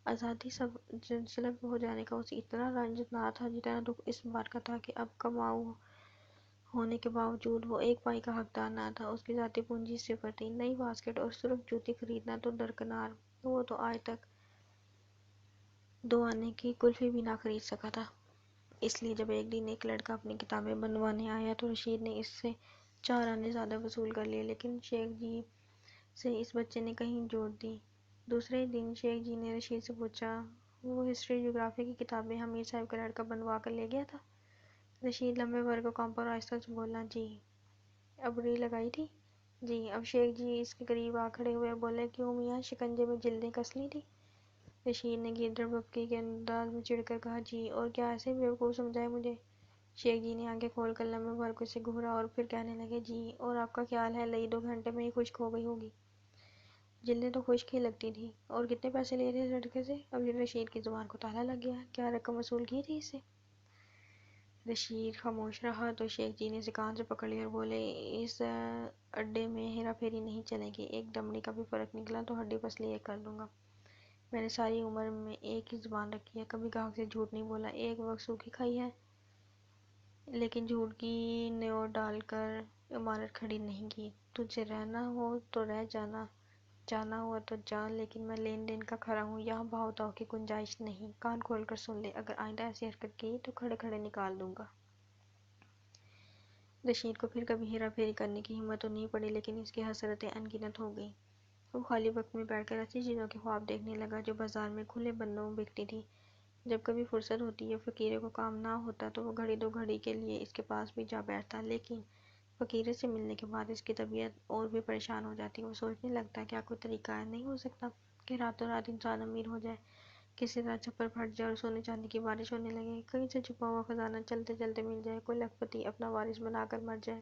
آزادی سلب ہو جانے کا اسے اتنا رنج نہ تھا جتنا دکھ اس بات کا تھا کہ اب کماؤ ہونے کے باوجود وہ ایک پائی کا حقدار نہ تھا۔ اس کی ذاتی پونجی صفر تھی، نئی واسکٹ اور سرخ جوتی خریدنا تو درکنار، وہ تو آج تک 2 آنے کی کلفی بھی نہ خرید سکا تھا۔ اس لیے جب ایک دن ایک لڑکا اپنی کتابیں بنوانے آیا تو رشید نے اس سے 4 آنے زیادہ وصول کر لیے، لیکن شیخ جی سے اس بچے نے کہیں جوڑ دی۔ دوسرے دن شیخ جی نے رشید سے پوچھا، وہ ہسٹری جغرافیہ کی کتابیں حمید صاحب کا لڑکا بنوا کر لے گیا تھا؟ رشید لمبے ورقوں کام پر آہستہ سے بولا، جی۔ ابری لگائی تھی؟ جی۔ اب شیخ جی اس کے قریب آ کھڑے ہوئے بولے، کیوں میاں، شکنجے میں جلدیں کس لی تھی؟ رشید نے گیدڑ بھبکی کے انداز میں چڑھ کر کہا، جی۔ اور کیا ایسے بیوقوف سمجھا ہے مجھے؟ شیخ جی نے آنکھیں کھول کر لمبے ورقوں سے گھورا اور پھر کہنے لگے، جی۔ اور آپ کا خیال ہے لئی 2 گھنٹے میں ہی خشک ہو گئی ہوگی؟ جلدیں تو خشک ہی لگتی تھی۔ اور کتنے پیسے لیے تھے اس لڑکے سے؟ اب رشید کی زبان کو تالا لگ گیا، کیا رقم وصول کی تھی اس سے؟ رشید خاموش رہا تو شیخ جی نے اسے کان سے پکڑ لیا اور بولے، اس اڈے میں ہیرا پھیری نہیں چلے گی، ایک دمڑی کا بھی فرق نکلا تو ہڈی پسلی ایک کر دوں گا۔ میں نے ساری عمر میں ایک ہی زبان رکھی ہے، کبھی گاہک سے جھوٹ نہیں بولا، ایک وقت سوکھی کھائی ہے لیکن جھوٹ کی نیور ڈال کر عمارت کھڑی نہیں کی۔ تجھ سے رہنا ہو تو رہ جانا، جانا ہوا تو جا، لیکن میں لین دین کا کھرا ہوں، یہاں بھاؤ تاؤ کی گنجائش نہیں۔ کان کھول کر سن لے، اگر آئندہ ایسی حرکت کی تو کھڑے کھڑے نکال دوں گا۔ رشید کو پھر کبھی ہیرا پھیری کرنے کی ہمت تو نہیں پڑی، لیکن اس کی حسرتیں ان گنت ہو گئیں۔ وہ خالی وقت میں بیٹھ کر ایسی چیزوں کے خواب دیکھنے لگا جو بازار میں کھلے بندوں بکتی تھی۔ جب کبھی فرصت ہوتی یا فقیرے کو کام نہ ہوتا تو وہ گھڑی 2 گھڑی کے لیے اس کے پاس بھی جا بیٹھتا، لیکن فقیرے سے ملنے کے بعد اس کی طبیعت اور بھی پریشان ہو جاتی۔ وہ سوچنے لگتا، کیا کوئی طریقہ نہیں ہو سکتا کہ راتوں رات انسان امیر ہو جائے، کسی طرح چھپر پھٹ جائے اور سونے چاندی کی بارش ہونے لگے، کہیں سے چھپا ہوا خزانہ چلتے چلتے مل جائے، کوئی لکھپتی اپنا وارث بنا کر مر جائے۔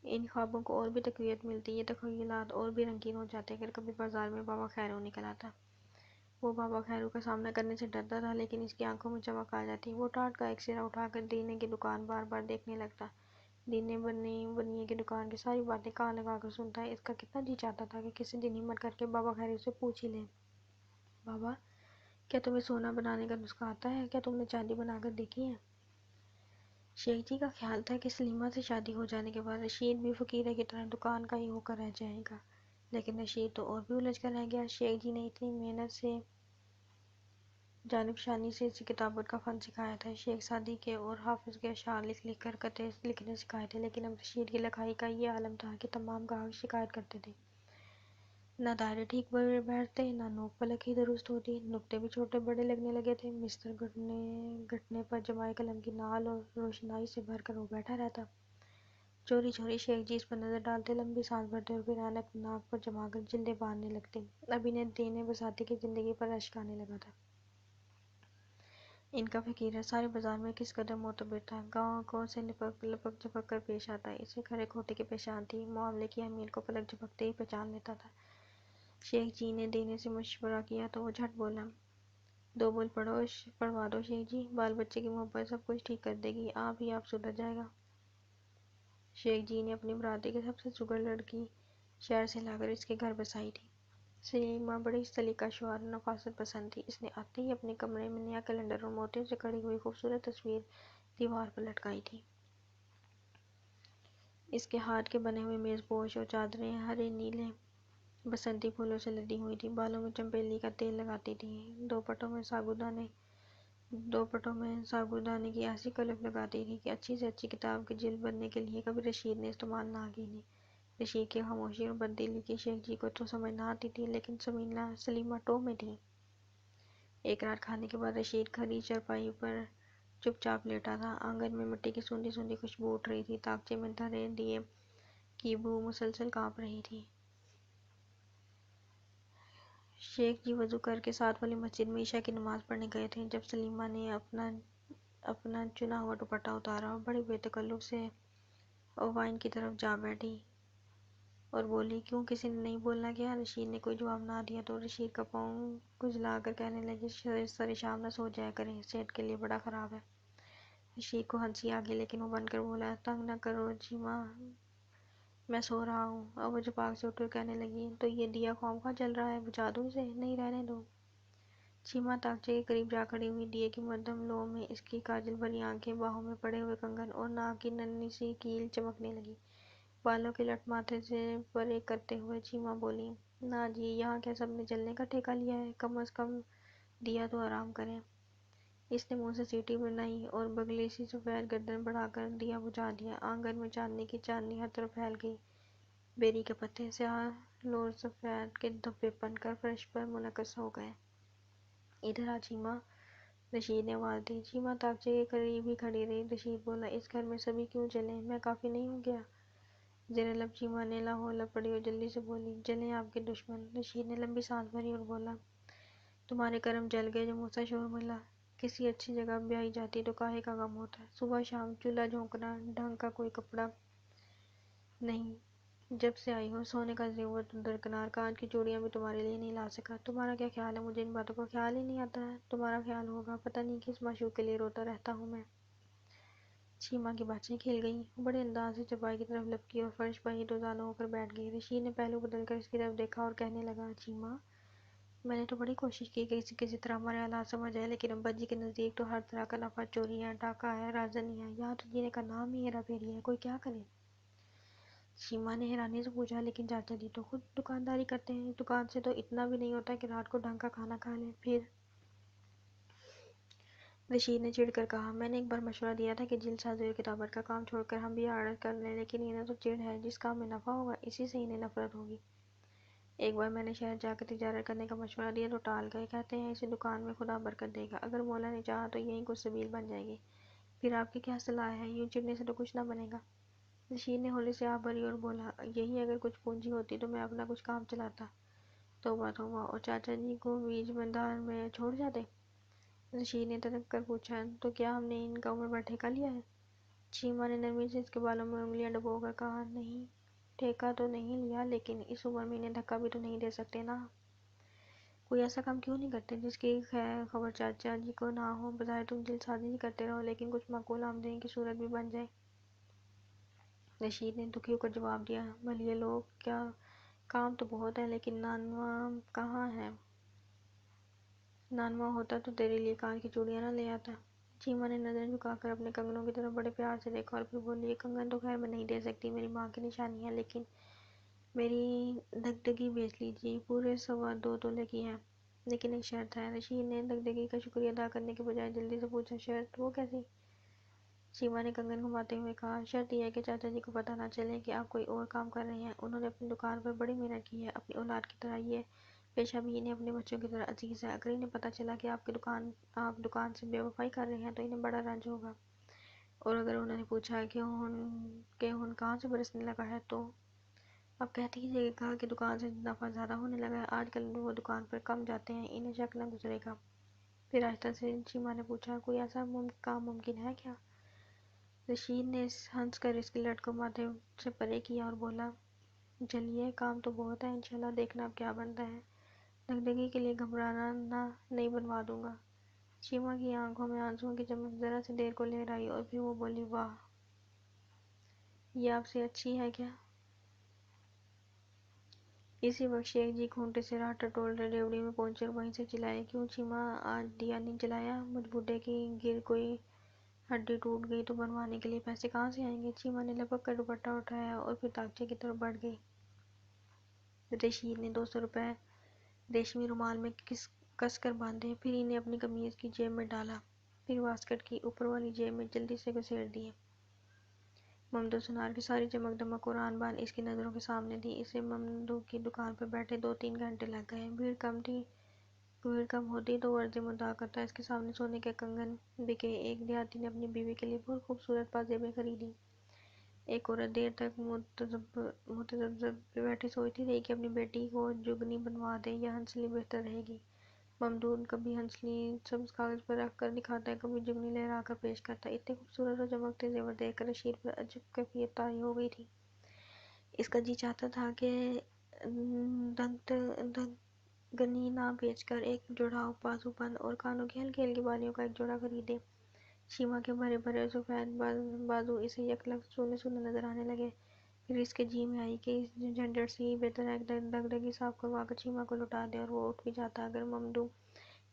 ان خوابوں کو اور بھی تقویت ملتی، یہ تخیلات اور بھی رنگین ہو جاتے اگر کبھی بازار میں بابا خیرو نکل آتا۔ وہ بابا خیرو کا سامنا کرنے سے ڈرتا تھا، لیکن اس کی آنکھوں میں چمک آ جاتی۔ وہ ٹاٹ کا ایک سرا اٹھا کر دینے کی دکان بار بار دیکھنے لگتا، دینے بنیے کی دکان کی ساری باتیں کان لگا کر سنتا۔ اس کا کتنا جی چاہتا تھا کہ کسی دن ہمت کر کے بابا خیرو سے پوچھ ہی لے، بابا، کیا تمہیں سونا بنانے کا نسخہ آتا ہے؟ کیا تم نے چاندی بنا کر دیکھی ہے؟ شیخ جی کا خیال تھا کہ سلیمہ سے شادی ہو جانے کے بعد رشید بھی فقیرے کی طرح دکان کا ہی ہو کر رہ جائے گا، لیکن رشید تو اور بھی الجھ کر رہ گیا۔ شیخ جی نے اتنی محنت سے، جانب شانی سے اسے کتابت کا فن سکھایا تھا، شیخ سادی کے اور حافظ کے اشعار لکھ لکھ کر قطعے لکھنے سکھائے تھے، لیکن اب رشید کی لکھائی کا یہ عالم تھا کہ تمام گاہک شکایت کرتے تھے، نہ دائرے ٹھیک بیٹھتے، نہ نوک پلک ہی درست ہوتی، نقطے بھی چھوٹے بڑے لگنے لگے تھے، مستر گھٹنے پر جمائے قلم کی نال اور روشنائی سے بھر کر وہ بیٹھا رہتا۔ چوری چوری شیخ جی اس پر نظر ڈالتے، لمبی سانس بھرتے اور پھر اینک ناک پر جما کر جلدیں باندھنے لگتے۔ اب انہیں دینے بساتے کی زندگی پر اشک آنے لگا تھا۔ ان کا فقیرہ سارے بازار میں کس قدر معتبر تھا، گاؤں گاؤں سے لپک جھپک کر پیش آتا، اسے کھرے کھوٹے کی پہچان تھی، معاملے کی اہمیت کو پلک جھپکتے ہی پہچان لیتا تھا۔ شیخ جی نے دینے سے مشورہ کیا تو وہ جھٹ بولا، 2 بول پڑھوا دو شیخ جی، بال بچے کی محبت سب کچھ ٹھیک کر دے گی، آپ ہی آپ سدھر جائے گا۔ شیخ جی نے اپنی برادری کی سب سے سگڑ لڑکی شہر سے لا کر اس کے گھر بسائی تھی۔ سلیمہ بڑی سلیقہ شعار اور نفاست پسند تھی، اس نے آتے ہی اپنے کمرے میں نیا کیلنڈر اور موتیوں سے کڑی ہوئی خوبصورت تصویر دیوار پر لٹکائی تھی۔ اس کے ہاتھ کے بنے ہوئے میز پوش اور چادریں ہرے نیلے بسنتی پھولوں سے لدی ہوئی تھی، بالوں میں چمپیلی کا تیل لگاتی تھی، دوپٹوں میں ساگودانے کی ایسی کلف لگاتی تھی کہ اچھی سے اچھی کتاب کی جلد بننے کے لیے کبھی رشید نے استعمال نہ کی تھی۔ رشید کی خاموشی اور بددلی کی شیخ جی کو تو سمجھ نہ آتی تھی، لیکن سلیمہ ٹو میں تھی۔ ایک رات کھانے کے بعد رشید کھلی چارپائی پر چپ چاپ لیٹا تھا، آنگن میں مٹی کی سوندھی سوندھی خوشبو اٹھ رہی تھی، طاقچے میں دھرے دیے کی بو مسلسل کانپ رہی تھی۔ شیخ جی وضو کر کے ساتھ والی مسجد میں عشاء کی نماز پڑھنے گئے تھے، جب سلیمہ نے اپنا چنا ہوا دوپٹہ اتارا اور بڑے بے تکلف سے اوائن کی طرف جا بیٹھی اور بولی، کیوں کسی نے نہیں بولنا کیا؟ رشید نے کوئی جواب نہ دیا تو رشید کا پاؤں کھجلا کر کہنے لگی، سر شام نہ سو جایا کریں، صحت کے لیے بڑا خراب ہے۔ رشید کو ہنسی آ گئی لیکن وہ بن کر بولا، تنگ نہ کرو چیما، میں سو رہا ہوں۔ اب وہ جپاک سے اٹھ کر کہنے لگی، تو یہ دیا خواہ جل رہا ہے، بجھا دوں اسے؟ نہیں، رہنے دو۔ چیما تاکچے کے قریب جا کھڑی ہوئی، دیے کی مدھم لو میں اس کی کاجل بھری آنکھیں، باہوں میں پڑے ہوئے کنگن اور ناک کی ننھی سی کیل چمکنے لگی۔ بالوں کی لٹ ماتھے سے پرے کرتے ہوئے چیما بولی، نا جی، یہاں کیا سب نے جلنے کا ٹھیکہ لیا ہے؟ کم از کم دیا تو آرام کریں۔ اس نے منہ سے سیٹی بنائی اور بگلی سی سفید گردن بڑھا کر دیا بجھا دیا۔ آنگن میں چاندنی کی چاندنی ہر طرف پھیل گئی۔ بیری کے پتے سیاہ لور سفید کے دھبے بن کر فرش پر منعکس ہو گئے۔ ادھر آ چیما، رشید نے آواز دی۔ چیما تاکچے کے قریب ہی کھڑی رہی۔ رشید بولا، اس گھر میں سبھی کیوں جلیں؟ میں کافی نہیں ہوں کیا؟ زیر لب چیما نے لاہور پڑی اور جلدی سے بولی، جلیں آپ کے دشمن۔ رشید نے لمبی سانس بھری اور بولا، تمہارے کرم جل گئے جو مجھ سے شور ملا۔ کسی اچھی جگہ بیائی جاتی تو کاہے کا غم ہوتا؟ صبح شام چولہا جھونکنا، ڈھنگ کا کوئی کپڑا نہیں، جب سے آئی ہو سونے کا زیور تو درکنار، کان کی چوڑیاں بھی تمہارے لیے نہیں لا سکا۔ تمہارا کیا خیال ہے؟ مجھے ان باتوں کا خیال ہی نہیں آتا ہے۔ تمہارا خیال ہوگا، پتہ نہیں کس معشوق کے لیے روتا رہتا ہوں میں۔ چیما کی باتیں کھل گئیں، وہ بڑے انداز سے چپائی کی طرف لپکی اور فرش پر ہی دوزانوں ہو کر بیٹھ گئی۔ رشید نے پہلو بدل کر اس کی طرف دیکھا اور کہنے لگا، چیما، میں نے تو بڑی کوشش کی کہ کسی طرح ہمارے حالات سمجھ آئے، لیکن ابا جی کے نزدیک تو ہر طرح کا نفع چوری ہے، ڈاکہ ہے، رازنی ہے، یہاں تو جینے کا نام ہی ہیرا پھیری ہے۔ کوئی کیا کرے؟ چیما نے حیرانی سے پوچھا، لیکن چاچا جی تو خود دکانداری کرتے ہیں، دکان سے تو اتنا بھی نہیں ہوتا کہ رات کو ڈھنگ کا کھانا کھا لیں۔ پھر رشید نے چڑھ کر کہا، میں نے ایک بار مشورہ دیا تھا کہ جلد سازی اور کتابت کا کام چھوڑ کر ہم بھی آڑت کر لیں، لیکن انہیں تو چڑ ہے، جس کام میں نفع ہوگا اسی سے انہیں نفرت ہوگی۔ ایک بار میں نے شہر جا کر تجارت کرنے کا مشورہ دیا تو ٹال گئے، کہتے ہیں اسی دکان میں خدا برکت دے گا، اگر مولا نے چاہا تو یہیں کچھ سبیل بن جائے گی۔ پھر آپ کی کیا صلاح ہے؟ یوں چڑنے سے تو کچھ نہ بنے گا۔ رشید نے ہولی سے آہ بھری اور بولا، یہی اگر کچھ پونجی ہوتی تو میں اپنا کچھ کام چلاتا۔ توبہ توبہ، اور چاچا جی کو بیج بندار میں چھوڑ جاتے؟ رشید نے تڑپ کر پوچھا، تو کیا ہم نے ان کا عمر بھر ٹھیکہ لیا ہے؟ چیما نے نرمی سے اس کے بالوں میں انگلیاں ڈبو کر کہا، نہیں، ٹھیکہ تو نہیں لیا، لیکن اس عمر میں انہیں دھکا بھی تو نہیں دے سکتے نا۔ کوئی ایسا کام کیوں نہیں کرتے جس کی خبر چاچا جی کو نہ ہو؟ بظاہر تم جلد سازی ہی کرتے رہو، لیکن کچھ معقول آمدنی کی صورت بھی بن جائے۔ رشید نے دکھی ہو کر جواب دیا، بھلیے لوگ، کیا کام تو بہت ہے، لیکن نانوا کہاں ہے؟ نانوا ہوتا تو تیرے لیے کان کی چوڑیاں نہ لے آتا۔ چیما نے نظریں جھکا کر اپنے کنگنوں کی طرف بڑے پیار سے دیکھا اور پھر بولی، یہ کنگن تو خیر میں نہیں دے سکتی، میری ماں کی نشانی ہے، لیکن میری دگدگی بیچ لیجیے، پورے 2.25 تولے کی ہے، لیکن ایک شرط ہے۔ رشید نے دگدگی کا شکریہ ادا کرنے کے بجائے جلدی سے پوچھا، شرط؟ وہ کیسی؟ چیما نے کنگن گھماتے ہوئے کہا، شرط یہ ہے کہ چاچا جی کو پتہ نہ چلے کہ آپ کوئی اور کام کر رہے ہیں۔ انہوں نے اپنی دکان پر بڑی محنت کی ہے، اپنی اولاد کی طرح یہ پیشہ بھی انہیں اپنے بچوں کی طرح عزیز ہے۔ اگر انہیں پتہ چلا کہ آپ دکان سے بے وفائی کر رہے ہیں تو انہیں بڑا رنج ہوگا، اور اگر انہوں نے پوچھا کہ ہن کہاں سے برسنے لگا ہے تو آپ کہہ دیجیے گا کہ دکان سے نفع زیادہ ہونے لگا ہے، آج کل وہ دکان پر کم جاتے ہیں، انہیں شک نہ گزرے گا۔ پھر آہستہ سے چیما نے پوچھا، کوئی ایسا کام ممکن ہے کیا؟ رشید نے ہنس کر اس کی لٹ کو ماتھے سے پرے کیا اور بولا، چلیے، کام تو بہت ہے، انشاءاللہ دیکھنا اب کیا بنتا ہے، دگدگی کے لیے گھبرانا نہیں بنوا دوں گا۔ چیما کی آنکھوں میں آنسوؤں کی چمک ذرا سی دیر کو لہرائی اور پھر وہ بولی، واہ، یہ آپ سے اچھی ہے کیا؟ اسی وقت شیخ جی کھونٹے سے راہ ٹٹولتے ڈیوڑی میں پہنچے اور وہیں سے چلائے، کیوں چیما، آج دیا نہیں جلایا؟ مجھ بڈھے کی گر کوئی ہڈی ٹوٹ گئی تو بنوانے کے لیے پیسے کہاں سے آئیں گے؟ چیما نے لپک کر دوپٹہ اٹھایا اور پھر تاکچے کی طرف بڑھ گئی۔ رشید نے 200 روپے ریشمی رومال میں کس کر باندھے، پھر انہیں اپنی قمیض کی جیب میں ڈالا، پھر واسکٹ کی اوپر والی جیب میں جلدی سے گھسیٹ دیے۔ ممدو سنار کی ساری چمک دمک اور آن بان اس کی نظروں کے سامنے تھی۔ اسے ممدو کی دکان پر بیٹھے 2-3 گھنٹے لگ گئے۔ بھیڑ کم ہوتی تو وہ عرض مدعا کرتا، اس کے سامنے سونے کے کنگن بکے، ایک دیہاتی نے اپنی بیوی کے لیے بہت خوبصورت پازیبیں خریدی، ایک عورت دیر تک متذبذب بیٹھی سوچتی رہی کہ اپنی بیٹی کو جگنی بنوا دے یا ہنسلی بہتر رہے گی۔ ممدو کبھی ہنسلی سبز کاغذ پر رکھ کر دکھاتا ہے، کبھی جگنی لہرا کر پیش کرتا ہے۔ اتنے خوبصورت اور چمکتے زیور دیکھ کر رشید پر عجب کیفیت طاری ہو گئی تھی۔ اس کا جی چاہتا تھا کہ دگنی نہ بیچ کر ایک جوڑا پازو بند اور کانوں کی ہلکی ہلکی بالیوں کا ایک جوڑا خریدے۔ شیما کے بھرے بھرے سفید بازو اسے یک لفظ سونے سونے نظر آنے لگے۔ پھر اس کے جی میں آئی کہ اس جھنجھٹ سے ہی بہتر ہے دگدگی صاف کروا کر شیما کو لوٹا دے، اور وہ اٹھ بھی جاتا اگر ممدو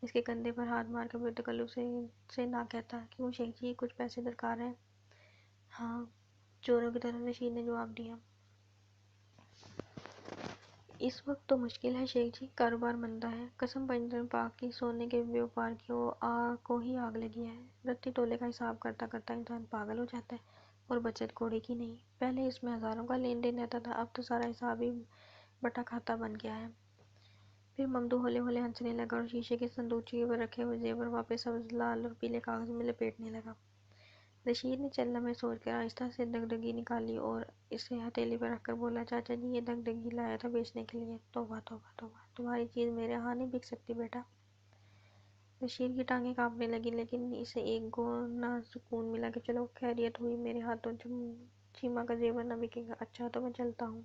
اس کے کندھے پر ہاتھ مار کر بے تکلف سے نہ کہتا، کیوں شیخ جی، کچھ پیسے درکار ہیں؟ ہاں، چوروں کی طرح رشید نے جواب دیا۔ اس وقت تو مشکل ہے شیخ جی، کاروبار مندہ ہے، قسم پنجتن پاک کی، سونے کے بیوپار کی کو ہی آگ لگی ہے۔ رتی تولے کا حساب کرتا کرتا انسان پاگل ہو جاتا ہے، اور بچت کوڑی کی نہیں۔ پہلے اس میں ہزاروں کا لین دین رہتا تھا، اب تو سارا حساب ہی بٹا کھاتا بن گیا ہے۔ پھر ممدو ہولے ہولے ہنسنے لگا اور شیشے کے صندوقچے پر رکھے ہوئے زیور واپس سبز، لال اور پیلے کاغذ میں لپیٹنے لگا۔ رشید نے چند لمحے سوچ کر آہستہ سے دگدگی نکالی اور اسے ہتھیلی پر رکھ کر بولا، چاچا جی، یہ دگدگی لایا تھا بیچنے کے لیے۔ توبہ توبہ توبہ، تمہاری چیز میرے ہاں نہیں بک سکتی بیٹا۔ رشید کی ٹانگیں کانپنے لگی، لیکن اسے ایک گو نہ سکون ملا کہ چلو خیریت ہوئی، میرے ہاتھوں شیما کا زیور نہ بکے گا۔ اچھا تو میں چلتا ہوں۔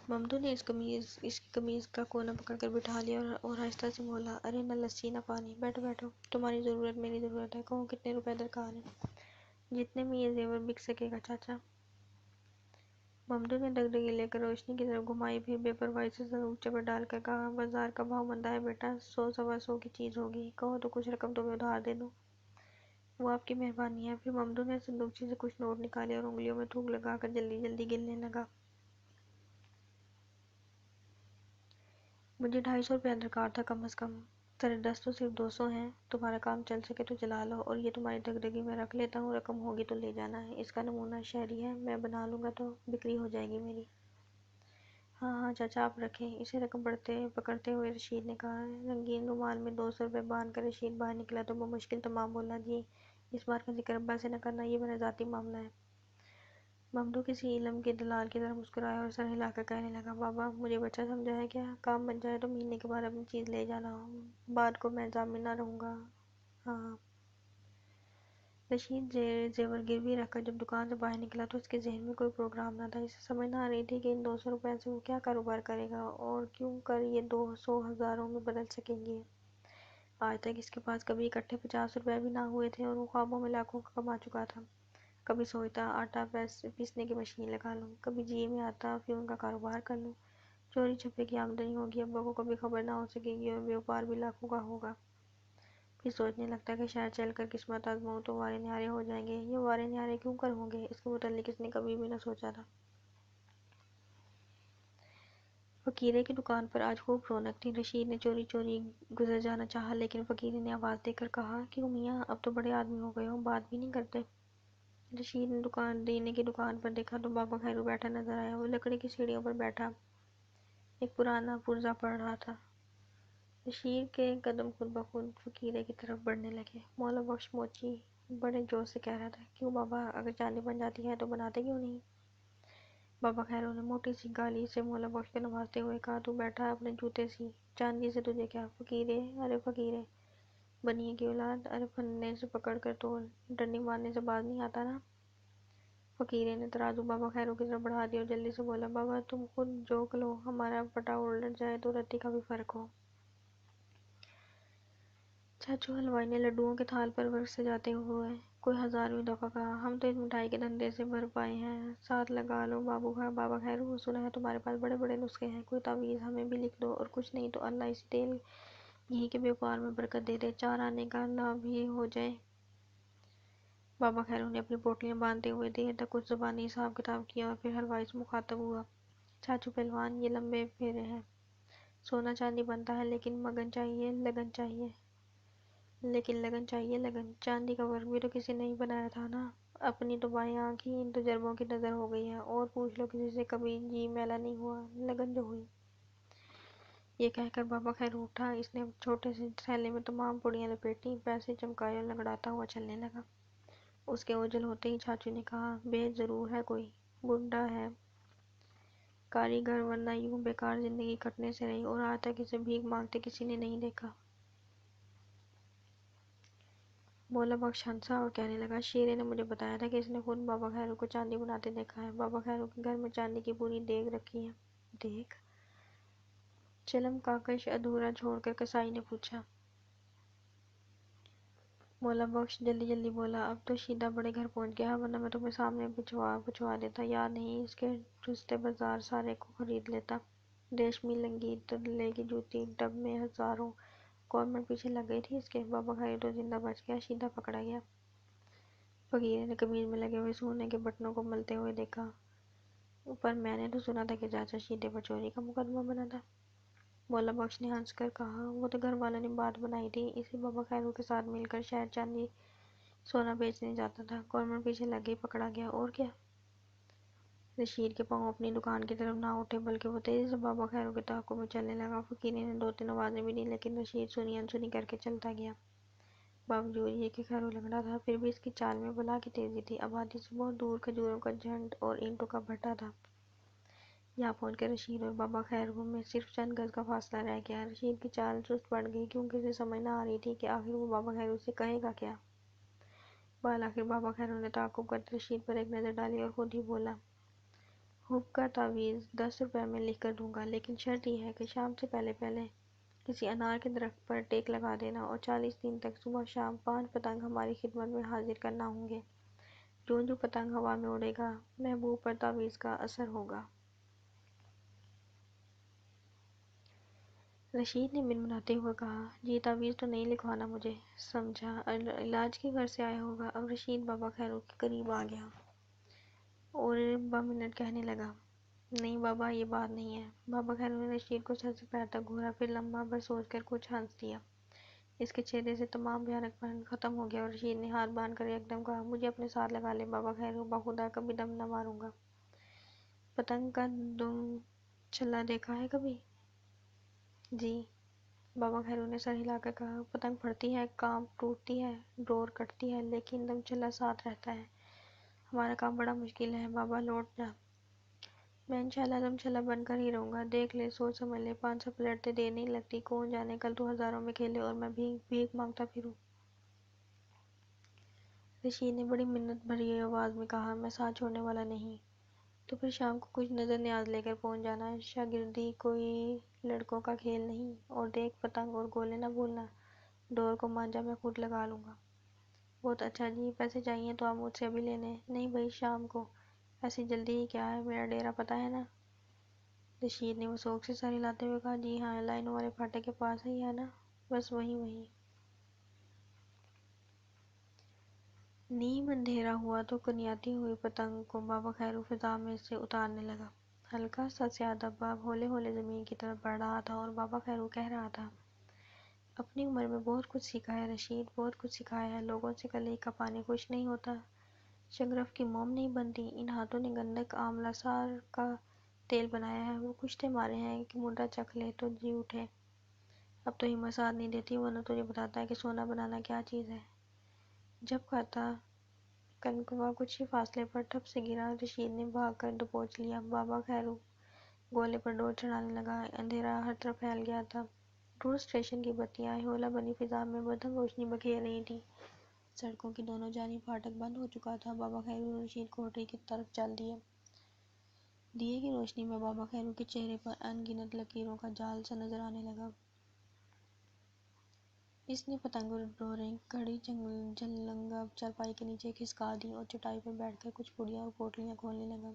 ممدو نے اس کی قمیض کا کونا پکڑ کر بٹھا لیا اور آہستہ سے بولا، ارے نہ لسی نہ پانی، بیٹھو بیٹھو، تمہاری ضرورت میری ضرورت ہے، کہو کتنے روپے درکار ہیں؟ جتنے میں یہ زیور بک سکے گا چاچا۔ ممدو نے دگدگی لے کر روشنی کی طرف گھمائی، پھر بے پرواہی سے صندوقچے پر ڈال کر کہا، بازار کا بھاؤ مندہ ہے بیٹا، 100 سوا 100 کی چیز ہوگی، کہو تو کچھ رقم تمہیں ادھار دے دوں۔ وہ آپ کی مہربانی ہے۔ پھر ممدو نے صندوقچے سے کچھ نوٹ نکالے اور انگلیوں میں تھوک لگا کر جلدی جلدی گننے لگا۔ مجھے 250 روپیہ درکار تھا کم از کم، سر دست تو صرف 200 ہیں، تمہارا کام چل سکے تو چلا لو، اور یہ تمہاری دگدگی میں رکھ لیتا ہوں، رقم ہوگی تو لے جانا ہے، اس کا نمونہ شہری ہے، میں بنا لوں گا تو بکری ہو جائے گی میری۔ ہاں ہاں چاچا، آپ رکھیں اسے، رقم پکڑتے ہوئے رشید نے کہا۔ رنگین رومال میں 200 روپے باندھ کر رشید باہر نکلا تو بمشکل تمام بولا، جی اس بات کا ذکر ابا سے نہ کرنا، یہ میرا ذاتی معاملہ ہے۔ ممدو کسی علم کے دلال کی طرح مسکرایا اور سر ہلا کر کہنے لگا، بابا مجھے بچہ سمجھا ہے کیا؟ کام بن جائے تو مہینے کے بعد اپنی چیز لے جانا، بعد کو میں ضامن نہ رہوں گا۔ ہاں۔ رشید زیور گروی رکھ کر جب دکان سے باہر نکلا تو اس کے ذہن میں کوئی پروگرام نہ تھا، اسے سمجھ نہ آ رہی تھی کہ ان 200 روپے سے وہ کیا کاروبار کرے گا، اور کیوں کر یہ 200 ہزاروں میں بدل سکیں گے۔ آج تک اس کے پاس کبھی اکٹھے 50 روپے بھی نہ ہوئے تھے، اور وہ خوابوں میں لاکھوں کا کما چکا تھا۔ کبھی سوچتا آٹا پیسنے کی مشین لگا لوں، کبھی جی میں آتا افیون کا کاروبار کر لوں، چوری چھپے کی آمدنی ہوگی، ابا کو کبھی خبر نہ ہو سکے گی، اور بیوپار بھی لاکھوں کا ہوگا۔ پھر سوچنے لگتا کہ شاید چل کر قسمت آزماؤں تو وارے نیارے ہو جائیں گے۔ یہ وارے نیارے کیوں کر ہوں گے، اس کے متعلق اس نے کبھی بھی نہ سوچا تھا۔ فقیرے کی دکان پر آج خوب رونق تھی۔ رشید نے چوری چوری گزر جانا چاہا، لیکن فقیرے نے آواز دے کر کہا، کیوں میاں، اب تو بڑے آدمی ہو گئے ہو، بات بھی نہیں کرتے؟ رشید نے دینے کی دکان پر دیکھا تو بابا خیرو بیٹھا نظر آیا۔ وہ لکڑی کی سیڑھیوں پر بیٹھا ایک پرانا پرزہ پڑھ رہا تھا۔ رشید کے قدم خود بخود فقیرے کی طرف بڑھنے لگے۔ مولا بخش موچی بڑے جوش سے کہہ رہا تھا، کیوں بابا، اگر چاندی بن جاتی ہے تو بناتے کیوں نہیں؟ بابا خیرو نے موٹی سی گالی سے مولا بخش کو نوازتے ہوئے کہا، تو بیٹھا اپنے جوتے سی، چاندی سے تجھے کیا؟ فقیرے، ارے فقیرے، بنیے کی اولاد، ارے پھندے سے پکڑ کر تول، ڈنڈی مارنے سے باز نہیں آتا نا؟ فقیرے نے ترازو بابا خیرو کی طرف بڑھا دیا اور جلدی سے بولا، بابا تم خود جوک لو، ہمارا پٹا الٹ جائے تو رتی کا بھی فرق ہو۔ چاچو حلوائی نے لڈوؤں کے تھال پر ورق سجاتے ہوئے کوئی 1000ویں دفعہ کہا، ہم تو اس مٹھائی کے دھندے سے بھر پائے ہیں، ساتھ لگا لو بابا خیرو، سنا ہے تمہارے پاس بڑے بڑے نسخے ہیں، کوئی تعویذ ہمیں بھی لکھ دو، اور کچھ نہیں تو اللہ اسی تیل گھی کے بیوپار میں برکت دے دے، 4 آنے کا لابھ ہی ہو جائے۔ بابا خیرو نے اپنی پوٹلیاں باندھتے ہوئے دیر تک کچھ زبانی حساب کتاب کیا اور پھر حلوائی سے مخاطب ہوا، چاچو پہلوان، یہ لمبے پھیرے ہیں، سونا چاندی بنتا ہے، لیکن مگن چاہیے، لگن چاہیے، لیکن لگن چاہیے، لگن۔ چاندی کا ورق بھی تو کسی نے ہی بنایا تھا نا، اپنی تو بائیں آنکھ ہی ان تجربوں کی نظر ہو گئی ہے، اور پوچھ لو کسی سے، کبھی جی میلا نہیں ہوا، لگن جو ہوئی۔ یہ کہہ کر بابا خیرو اٹھا، اس نے چھوٹے سے تھیلے میں تمام پڑیاں لپیٹیں، پیسے چمکائے اور لنگڑاتا ہوا چلنے لگا۔ اس کے اوجھل ہوتے ہی چاچو نے کہا، بیچ ضرور ہے کوئی، بڈھا ہے کاریگر، ورنہ یوں بیکار زندگی کٹنے سے رہی، اور آج تک اسے بھیک مانگتے کسی نے نہیں دیکھا۔ مولا بخش ہنسا اور کہنے لگا، شیرے نے مجھے بتایا تھا کہ اس نے خود بابا خیرو کو چاندی بناتے دیکھا ہے، بابا خیرو کے گھر میں چاندی کی پوری دیگ رکھی ہے۔ دیگ؟ چلم کاکش ادھورا چھوڑ کر کسائی نے پوچھا۔ مولا بخش جلدی جلدی بولا، اب تو شیدہ بڑے گھر پہنچ گیا، ورنہ میں تمہیں سامنے پہنچوا دیتا، یاد نہیں اس کے رستے بازار سارے کو خرید لیتا۔ ریشمی لنگی، تلے کی جوتی، ڈب میں ہزاروں۔ گورنمنٹ پیچھے لگ گئی تھی اس کے۔ بابا خیرو تو زندہ بچ گیا، شیدہ پکڑا گیا۔ فقیر نے قمیض میں لگے ہوئے سونے کے بٹنوں کو ملتے ہوئے دیکھا، پر میں نے تو سنا تھا کہ چاچا شیدے پر چوری کا مقدمہ بنا تھا۔ مولا بخش نے ہنس کر کہا، وہ تو گھر والوں نے بات بنائی تھی، اسی بابا خیرو کے ساتھ مل کر شہر چاندی سونا بیچنے جاتا تھا، گورنمنٹ پیچھے لگ گئی، پکڑا گیا، اور کیا۔ رشید کے پاؤں اپنی دکان کی طرف نہ اٹھے، بلکہ وہ تیزی سے بابا خیرو کے تعاقب میں چلنے لگا۔ فقیر نے دو تین آوازیں بھی دی، لیکن رشید سنی انسنی کر کے چلتا گیا۔ باوجود یہ کہ خیرو لنگڑا تھا، پھر بھی اس کی چال میں بلا کی تیزی تھی۔ آبادی سے بہت دور کھجوروں کا جھنڈ اور اینٹوں کا بھٹا تھا۔ یہاں پہنچ کر رشید اور بابا خیرو میں صرف چند گز کا فاصلہ رہ گیا۔ رشید کی چال سست پڑ گئی، کیونکہ اسے سمجھ نہ آ رہی تھی کہ آخر وہ بابا خیرو سے کہے گا کیا۔ بالآخر بابا خیرو نے تعاقب کرتے رشید پر ایک نظر ڈالی اور خود ہی بولا، حب کا تعویذ 10 روپے میں لکھ کر دوں گا، لیکن شرط یہ ہے کہ شام سے پہلے کسی انار کے درخت پر ٹیک لگا دینا، اور 40 دن تک صبح شام 5 پتنگ ہماری خدمت میں حاضر کرنا ہوں گے۔ جو جو پتنگ ہوا میں اڑے گا، محبوب پر تعویذ کا اثر ہوگا۔ رشید نے منمناتے ہوئے کہا، جی تعویذ تو نہیں لکھوانا مجھے، سمجھا علاج کی غرض سے آیا ہوگا۔ اب رشید بابا خیرو کے قریب آ گیا اور بامنٹ کہنے لگا، نہیں بابا، یہ بات نہیں ہے۔ بابا خیرو نے رشید کو سر سے پیر تک گھورا، پھر لمحہ بھر سوچ کر کچھ ہنس دیا۔ اس کے چہرے سے تمام بھیانک پن ختم ہو گیا، اور رشید نے ہاتھ باندھ کر یکدم کہا، مجھے اپنے ساتھ لگا لے بابا خیرو، بخدا کبھی دم نہ ماروں گا۔ پتنگ کا دم چھلا دیکھا ہے کبھی؟ جی۔ بابا خیرو نے سر ہلا کر کہا، پتنگ پھٹتی ہے، کانپ ٹوٹتی ہے، ڈور کٹتی ہے، لیکن دم چھلا ساتھ رہتا ہے۔ ہمارا کام بڑا مشکل ہے بابا، لوٹ جا۔ میں انشاءاللہ دم چھلا بن کر ہی رہوں گا، دیکھ لے، سوچ سمجھ لے، 500 پلٹتے دیر نہیں لگتی، کون جانے کل تو ہزاروں میں کھیلے اور میں بھیک مانگتا پھروں۔ رشید نے بڑی منت بھری آواز میں کہا، میں ساتھ چھوڑنے والا نہیں۔ تو پھر شام کو کچھ نظر نیاز لے کر پہنچ جانا، شاگردی کوئی لڑکوں کا کھیل نہیں۔ اور دیکھ، پتنگ اور گولے نہ بھولنا، ڈور کو مانجا میں خود لگا لوں گا۔ بہت اچھا جی، پیسے چاہیے تو آپ مجھ سے ابھی لے لیں۔ نہیں بھائی، شام کو۔ ایسی جلدی ہی کیا ہے، میرا ڈیرا پتہ ہے نا؟ رشید نے وثوق سے سر ہلاتے ہوئے کہا، جی ہاں، لائنوں والے پھاٹک کے پاس ہی ہے نا؟ بس وہیں۔ نیم اندھیرا ہوا تو کنیاتی ہوئی پتنگ کو بابا خیرو فضا میں سے اتارنے لگا۔ ہلکا سا سیاہ دھبا ہولے ہولے زمین کی طرف بڑھ رہا تھا، اور بابا خیرو کہہ رہا تھا، اپنی عمر میں بہت کچھ سیکھا ہے رشید، بہت کچھ سکھایا ہے۔ لوگوں سے کلی کا پانی خشک نہیں ہوتا، شگرف کی موم نہیں بنتی، ان ہاتھوں نے گندھک آملہ سار کا تیل بنایا ہے، وہ کشتے مارے ہیں کہ مردہ چکھ لے تو جی اٹھے۔ اب تو ہمت ساتھ نہیں دیتی، ورنہ تجھے بتاتا ہے کہ سونا بنانا کیا چیز ہے۔ جب کہتا، کنکوا کچھ ہی فاصلے پر ٹھپ سے گرا۔ رشید نے بھاگ کر دبوچ لیا۔ بابا خیرو گولے پر ڈور چڑھانے لگا۔ اندھیرا ہر طرف پھیل گیا تھا، دور اسٹیشن کی بتیاں ہولہ بنی فضا میں بدھم روشنی بکھیر رہی تھیں۔ سڑکوں کی دونوں جانب پھاٹک بند ہو چکا تھا۔ بابا خیرو اور رشید کوٹری کی طرف چل دیے۔ دیے کی روشنی میں بابا خیرو کے چہرے پر ان گنت لکیروں کا جال سا نظر آنے لگا۔ اس نے پتنگ اور ڈوریں کھڑی جلنگا چارپائی کے نیچے کھسکا دیں اور چٹائی پر بیٹھ کر کچھ پڑیاں اور پوٹلیاں کھولنے لگا۔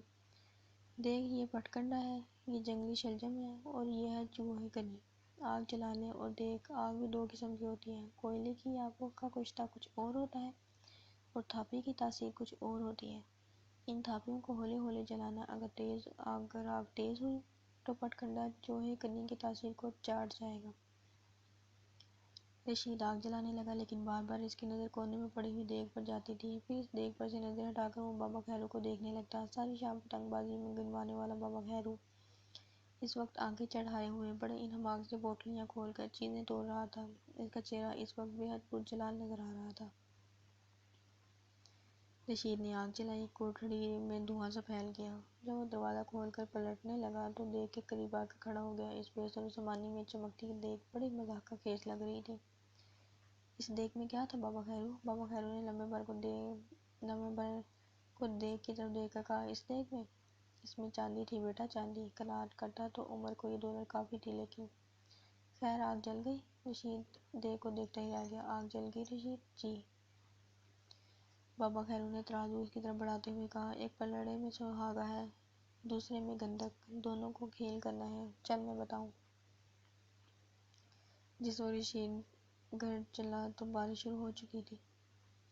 دیکھ، یہ پٹکنڈا ہے، یہ جنگلی شلجم ہے، اور یہ ہے چوہے کنی۔ آگ جلا لے اور دیکھ، آگ بھی دو قسم کی ہوتی ہے، کوئلے کی آگ کا کشتہ کچھ اور ہوتا ہے، اور تھاپی کی تاثیر کچھ اور ہوتی ہے۔ ان تھاپیوں کو ہولے ہولے جلانا، اگر آگ تیز ہوئی تو پٹکنڈا چوہے کنی کی تاثیر کو چاٹ جائے گا۔ رشید آگ جلانے لگا، لیکن بار بار اس کی نظر کونے میں پڑی ہوئی دیگ پر جاتی تھی۔ پھر اس دیگ پر سے نظر ہٹا کر وہ بابا خیرو کو دیکھنے لگتا۔ ساری شام پتنگ بازی میں گنوانے والا بابا خیرو اس وقت آنکھیں چڑھائے ہوئے بڑے انہماک سے پوٹلیاں کھول کر چیزیں توڑ رہا تھا۔ اس کا چہرہ اس وقت بے حد پرجلال نظر آ رہا تھا۔ رشید نے آگ جلائی، کوٹھڑی میں دھواں سا پھیل گیا۔ جب وہ دروازہ کھول کر پلٹنے لگا تو دیگ کے قریب آ کر کھڑا ہو گیا۔ اس بے سر و سامانی میں چمکتی دیگ بڑی مضحکہ خیز لگ رہی تھی۔ اس دیگ میں کیا تھا بابا خیرو؟ بابا خیرو نے لمبے بر کو دیگ کی طرف دیکھ کر کہا، اس دیگ میں؟ اس میں چاندی تھی بیٹا، چاندی۔ کناٹ کرتا تو عمر کو یہ دولت کافی تھی، لیکن خیر آگ جل گئی۔ رشید دیر کو دیکھتا ہی رہ گیا۔ آگ جل گئی رشید؟ جی۔ بابا خیرو نے ترازو اس کی طرف بڑھاتے ہوئے کہا، ایک پلڑے میں سہاگا ہے، دوسرے میں گندک، دونوں کو کھیل کرنا ہے، چل میں بتاؤں۔ جس وقت رشید گھر چلا تو بارش شروع ہو چکی تھی۔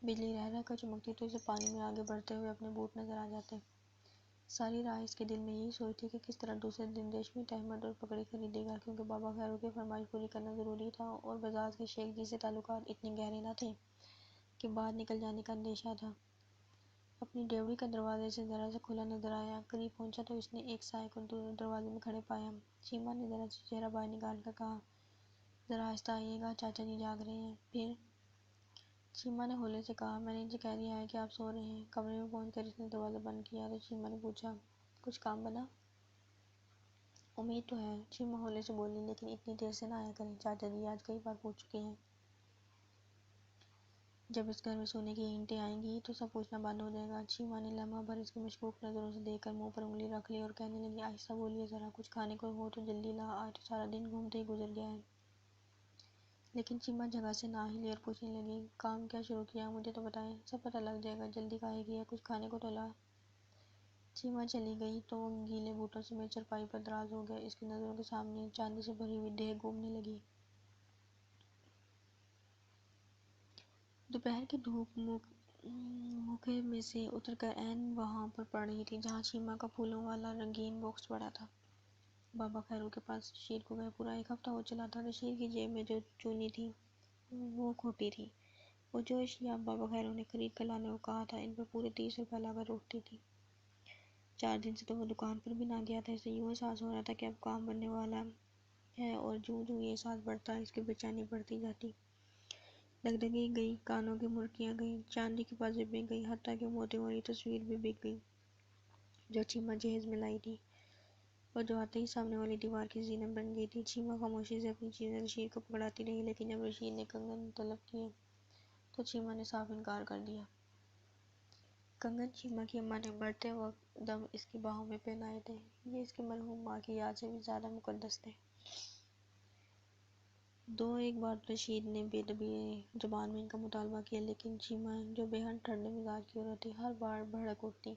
بجلی رہ رہ کر چمکتی تو اسے پانی میں آگے بڑھتے ہوئے اپنے بوٹ نظر آ جاتے۔ ساری رات اس کے دل میں یہی سوچ تھی کہ کس طرح دوسرے دن ریشمی تہمت اور پگڑی خریدے گا، کیونکہ بابا خیرو کی فرمائش پوری کرنا ضروری تھا اور بزاز کے شیخ جی سے تعلقات اتنے گہرے نہ تھے کہ بعد نکل جانے کا اندیشہ تھا۔ اپنی ڈیوڑی کا دروازے سے ذرا سا کھلا نظر آیا۔ قریب پہنچا تو اس نے ایک سائے کو دروازے میں کھڑے پایا۔ چیما نے ذرا سا چہرہ باہر نکال کر کہا، ذرا آہستہ آئیے گا، چاچا جی جاگ رہے ہیں۔ پھر چیما نے ہولے سے کہا، میں نے ان سے کہہ دیا ہے کہ آپ سو رہے ہیں۔ کمرے میں پہنچ کر اس نے دروازہ بند کیا تو چیما نے پوچھا، کچھ کام بنا؟ امید تو ہے، چیما ہولے سے بولی، لیکن اتنی دیر سے نہ آیا کریں، چاچا جی آج کئی بار پوچھ چکے ہیں۔ جب اس گھر میں سونے کی اینٹیں آئیں گی تو سب پوچھنا بند ہو جائے گا۔ چیما نے لمحہ بھر اس کی مشکوک نظروں سے دیکھ کر منہ پر انگلی رکھ لی اور کہنے لگی، آہستہ بولیے ذرا، کچھ کھانے کو ہو تو جلدی لا، آج تو سارا دن گھومتے ہی گزر گیا ہے۔ لیکن چیما جگہ سے نہ ہلی اور پوچھنے لگی، کام کیا شروع کیا، مجھے تو بتائیں، سب پتہ لگ جائے گا، جلدی کاہے کی ہے، کچھ کھانے کو تو لا۔ چیما چلی گئی تو وہ گیلے بوٹوں سمیت چارپائی پر دراز ہو گیا۔ اس کی نظروں کے سامنے چاندی سے بھری ہوئی دیگ گھومنے لگی۔ دوپہر کی دھوپ موقع میں سے اتر کر عین وہاں پر پڑ رہی تھی جہاں چیما کا پھولوں والا رنگین باکس پڑا تھا۔ بابا خیرو کے پاس رشید کو گئے پورا ایک ہفتہ ہو چلا تھا۔ رشید کی جیب میں جو چونی تھی وہ کھوٹی تھی۔ وہ جو اشیاء بابا خیرو نے خرید کر لانے کو کہا تھا ان پر پورے 30 روپے لا کر اٹھتی تھی۔ 4 دن سے تو وہ دکان پر بھی نہ گیا تھا۔ اسے یوں احساس ہو رہا تھا کہ اب کام بننے والا ہے، اور جوں جوں یہ احساس بڑھتا اس کی بے چینی بڑھتی جاتی۔ دگدگی گئی، کانوں کی مرکیاں گئیں، چاندی کی پازیبیں گئیں، حتیٰ کہ موتیوں والی تصویر بھی بک گئی جو چیما جہیز میں لائی تھی اور جو آتے ہی سامنے والی دیوار کی زینت بن گئی تھی۔ چیما خاموشی سے اپنی چیزیں رشید کو پکڑاتی رہی، لیکن جب رشید نے کنگن طلب کیے تو چیما نے صاف انکار کر دیا۔ کنگن چیما کی اماں نے مرتے وقت دم اس کی باہوں میں پہنائے تھے۔ یہ اس کی مرحوم ماں کی یاد سے بھی زیادہ مقدس تھے۔ دو ایک بار رشید نے بے ادبی زبان میں ان کا مطالبہ کیا، لیکن چیما جو بے حد ٹھنڈے مزاج کی عورت تھی ہر بار بھڑک اٹھتی۔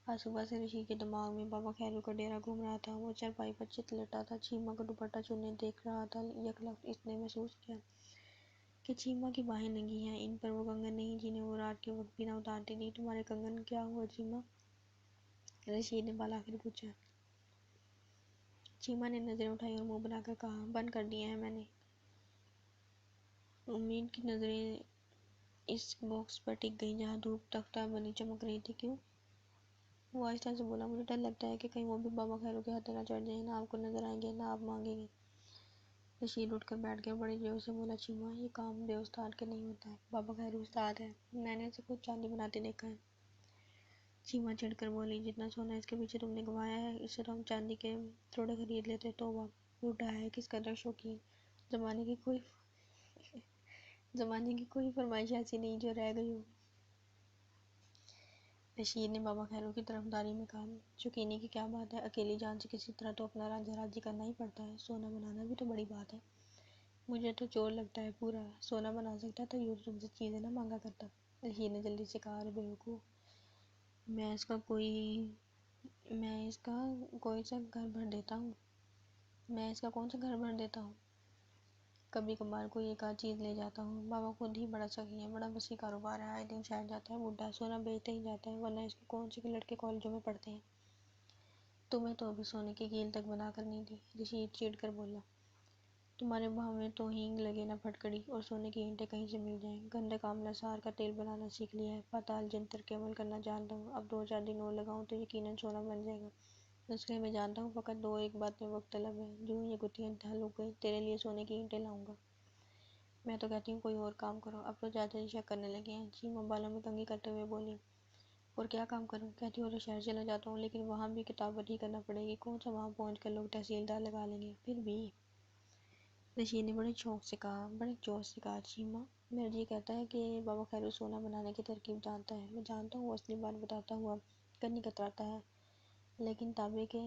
آج صبح سے رشید کے دماغ میں بابا خیرو کا ڈیرا گھوم رہا تھا۔ وہ چارپائی پر چت لیٹا تھا، چیما کا دوپٹہ چننے دیکھ رہا تھا۔ یک لخت اس نے محسوس کیا کہ چیما کی باہیں ننگی ہیں، ان پر وہ کنگن نہیں جنہیں وہ رات کے وقت بھی نہ اتارتی تھی۔ تمہارے کنگن کیا ہوا چیما؟ رشید نے بالآخر پوچھا۔ چیما نے نظریں اٹھائی اور منہ بنا کر کہا، بند کر دیے ہیں میں نے۔ امید کی نظریں اس باکس پر ٹک گئیں جہاں دھوپ تختہ بنی چمک رہی تھی۔ کیوں؟ وہ آہستہ سے بولا، مجھے ڈر لگتا ہے کہ کہیں وہ بھی بابا خیرو کے ہاتھوں نہ چڑھ جائیں، نہ آپ کو نظر آئیں گے نہ آپ مانگیں گے۔ رشید اٹھ کر بیٹھ گیا، بڑے جوش سے بولا، چیما یہ کام بے استاد کے نہیں ہوتا ہے، بابا خیرو استاد ہے، میں نے اسے خود چاندی بناتے دیکھا ہے۔ چیما چڑھ کر بولی، جتنا سونا اس کے پیچھے تم نے گنوایا ہے اس سے تو ہم چاندی کے تھوڑے خرید لیتے۔ توبہ، بوڑھا ہے، کس قدر شوقین، زمانے کی کوئی فرمائش ایسی نہیں جو رہ گئی ہو۔ رشید نے بابا خیرو کی طرفداری میں کہا، شوقینی کی کیا بات ہے، اکیلی جان سے کسی طرح تو اپنا رانجھا راضی کرنا ہی پڑتا ہے، سونا بنانا بھی تو بڑی بات ہے۔ مجھے تو چور لگتا ہے پورا، سونا بنا سکتا تو یوں تم سے چیزیں نہ مانگا کرتا۔ رشید نے جلدی سے کہا، ارے بیوقوف، میں اس کا کوئی سا گھر بھر دیتا ہوں۔ میں اس کا کون سا گھر بھر دیتا ہوں؟ کبھی کبھار کوئی ایک آدھ چیز لے جاتا ہوں۔ بابا خود ہی بڑا سخی ہے، بڑا وسیع کاروبار ہے، آئے دن شہر جاتا ہے، بوڑھا سونا بیچتا ہی جاتا ہے، ورنہ اس کے کون سے لڑکے کالجوں میں پڑھتے ہیں۔ تمہیں تو ابھی سونے کی کیل تک بنا کر نہیں دی۔ رشید چڑ کر بولا، تمہارے بھاؤ میں تو ہینگ لگے نہ پھٹکڑی، اور سونے کی اینٹیں کہیں سے مل جائیں۔ گندک آملہ سار کا تیل بنانا سیکھ لیا ہے، پاتال جنتر کے عمل کرنا جانتا ہوں، اب 2-4 دن اور لگاؤں تو یقیناً سونا بن جائے گا۔ نسخے میں جانتا ہوں، فقط 2-1 باتیں وقت طلب ہے۔ جو یہ گتھیاں حل ہو گئی، تیرے لیے سونے کی اینٹیں لاؤں گا۔ میں تو کہتی ہوں کوئی اور کام کرو، اب تو چاچا جی شک کرنے لگے ہیں۔ چیما بالوں میں کنگھی کرتے ہوئے بولی، اور کیا کام کروں؟ کہتی ہو تو شہر چلا جاتا ہوں، لیکن وہاں بھی کتابت ہی کرنا پڑے گی، کون سا وہاں پہنچ کر لوگ تحصیلدار لگا لیں گے، پھر بھی۔ رشید نے بڑے شوق سے کہا، بڑے جوش سے کہا، چیما میرا جی کہتا ہے کہ بابا خیرو سونا بنانے کی ترکیب جانتا ہے۔ میں جانتا ہوں وہ اصلی بات بتاتا ہوا کنی کتراتا ہے، لیکن تابے کے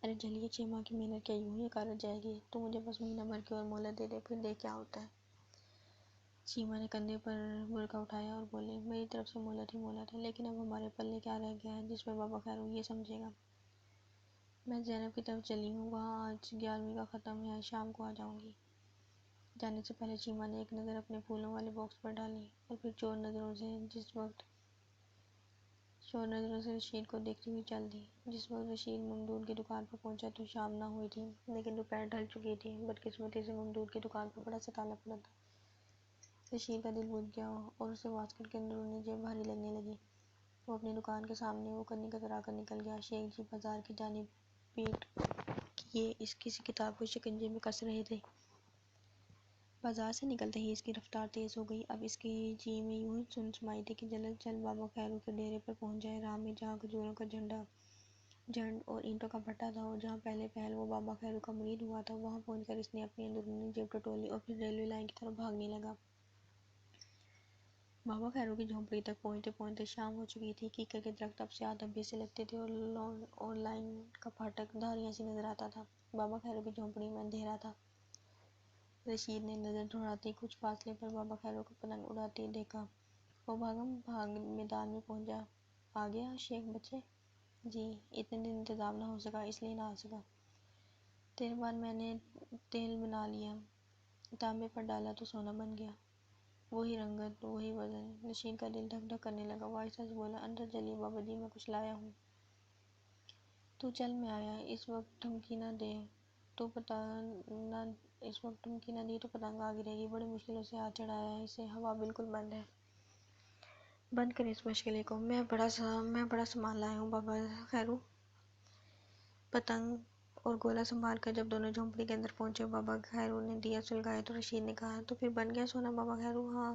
ارے جلیے، 6 ماہ کی محنت کیا یوں ہی کارت جائے گی؟ تو مجھے بس مہینہ بھر کی اور مہلت دے دے، پھر دیکھ کیا ہوتا ہے۔ چیما نے کندھے پر برقع اٹھایا اور بولے، میری طرف سے مہلت ہی مہلت ہے، لیکن اب ہمارے پلے کیا رہ گیا ہے جس پہ بابا خیرو یہ سمجھے گا؟ میں زینب کی طرف چلی ہوں، وہاں آج 11ویں کا ختم ہے، شام کو آ جاؤں گی۔ جانے سے پہلے چیما نے ایک نظر اپنے پھولوں والے باکس پر ڈالی اور پھر چور نظروں سے رشید کو دیکھتی ہوئی چل دی۔ جس وقت رشید ممدود کی دکان پر پہنچا تو شام نہ ہوئی تھی، لیکن دوپہر ڈھل چکی تھی۔ بدقسمتی سے ممدود کی دکان پر بڑا سا تالا پڑا تھا۔ رشید کا دل بوجھ گیا اور اسے واسکٹ کی اندرونی جیب بھاری لگنے لگی۔ وہ اپنی دکان کے سامنے وہ کرنی کترا کر نکل گیا۔ شیخ جی بازار کی جانب پیٹ کیے کسی کتاب کو شکنجے میں کس رہے تھے۔ بازار سے نکلتے ہی اس کی رفتار تیز ہو گئی۔ اب اس کی جی میں یوں ہی سن سمائی تھی کہ جلد چل بابا خیرو کے ڈیرے پر پہنچ جائے۔ راہ میں جہاں کھجوروں کا جھنڈ اور اینٹوں کا بھٹا تھا اور جہاں پہلے پہل وہ بابا خیرو کا مرید ہوا تھا، وہاں پہنچ کر اس نے اپنی اندرونی جیب ٹٹولی اور پھر ریلوے لائن کی طرف بھاگنے لگا۔ بابا خیرو کی جھونپڑی تک پہنچتے پہنچتے شام ہو چکی تھی۔ کیکر کے درخت اب سیاہ دھبے سے لگتے تھے اور لائن کا پھاٹک دھاریاں سی نظر آتا تھا۔ بابا خیرو کی جھونپڑی میں اندھیرا تھا۔ رشید نے نظر دوڑاتے کچھ فاصلے پر بابا خیرو کو پتنگ اڑاتے دیکھا۔ وہ بھاگم بھاگ میدان میں پہنچا۔ آ گیا شیخ بچے؟ جی، اتنے دن انتظام نہ ہو سکا، اس لیے نہ آ سکا۔ تیرے بعد میں نے تیل بنا لیا، تانبے پر ڈالا تو سونا بن گیا۔ وہی رنگت، وہی وزن۔ رشید کا دل دھک دھک کرنے لگا۔ وہ آہستہ سے بولا، اندر چلیے بابا جی، میں کچھ لایا ہوں۔ تو چل، میں آیا۔ اس وقت دھمکی نہ دی تو پتنگ آ گرے گی۔ بڑی مشکلوں سے ہاتھ چڑھایا ہے اسے، ہوا بالکل بند ہے۔ بند کر اس مشغلے کو، میں بڑا سامان لایا ہوں بابا خیرو۔ پتنگ اور گولا سنبھال کر جب دونوں جھونپڑی کے اندر پہنچے، بابا خیرو نے دیا سلگایا تو رشید نے کہا، تو پھر بن گیا سونا بابا خیرو؟ ہاں،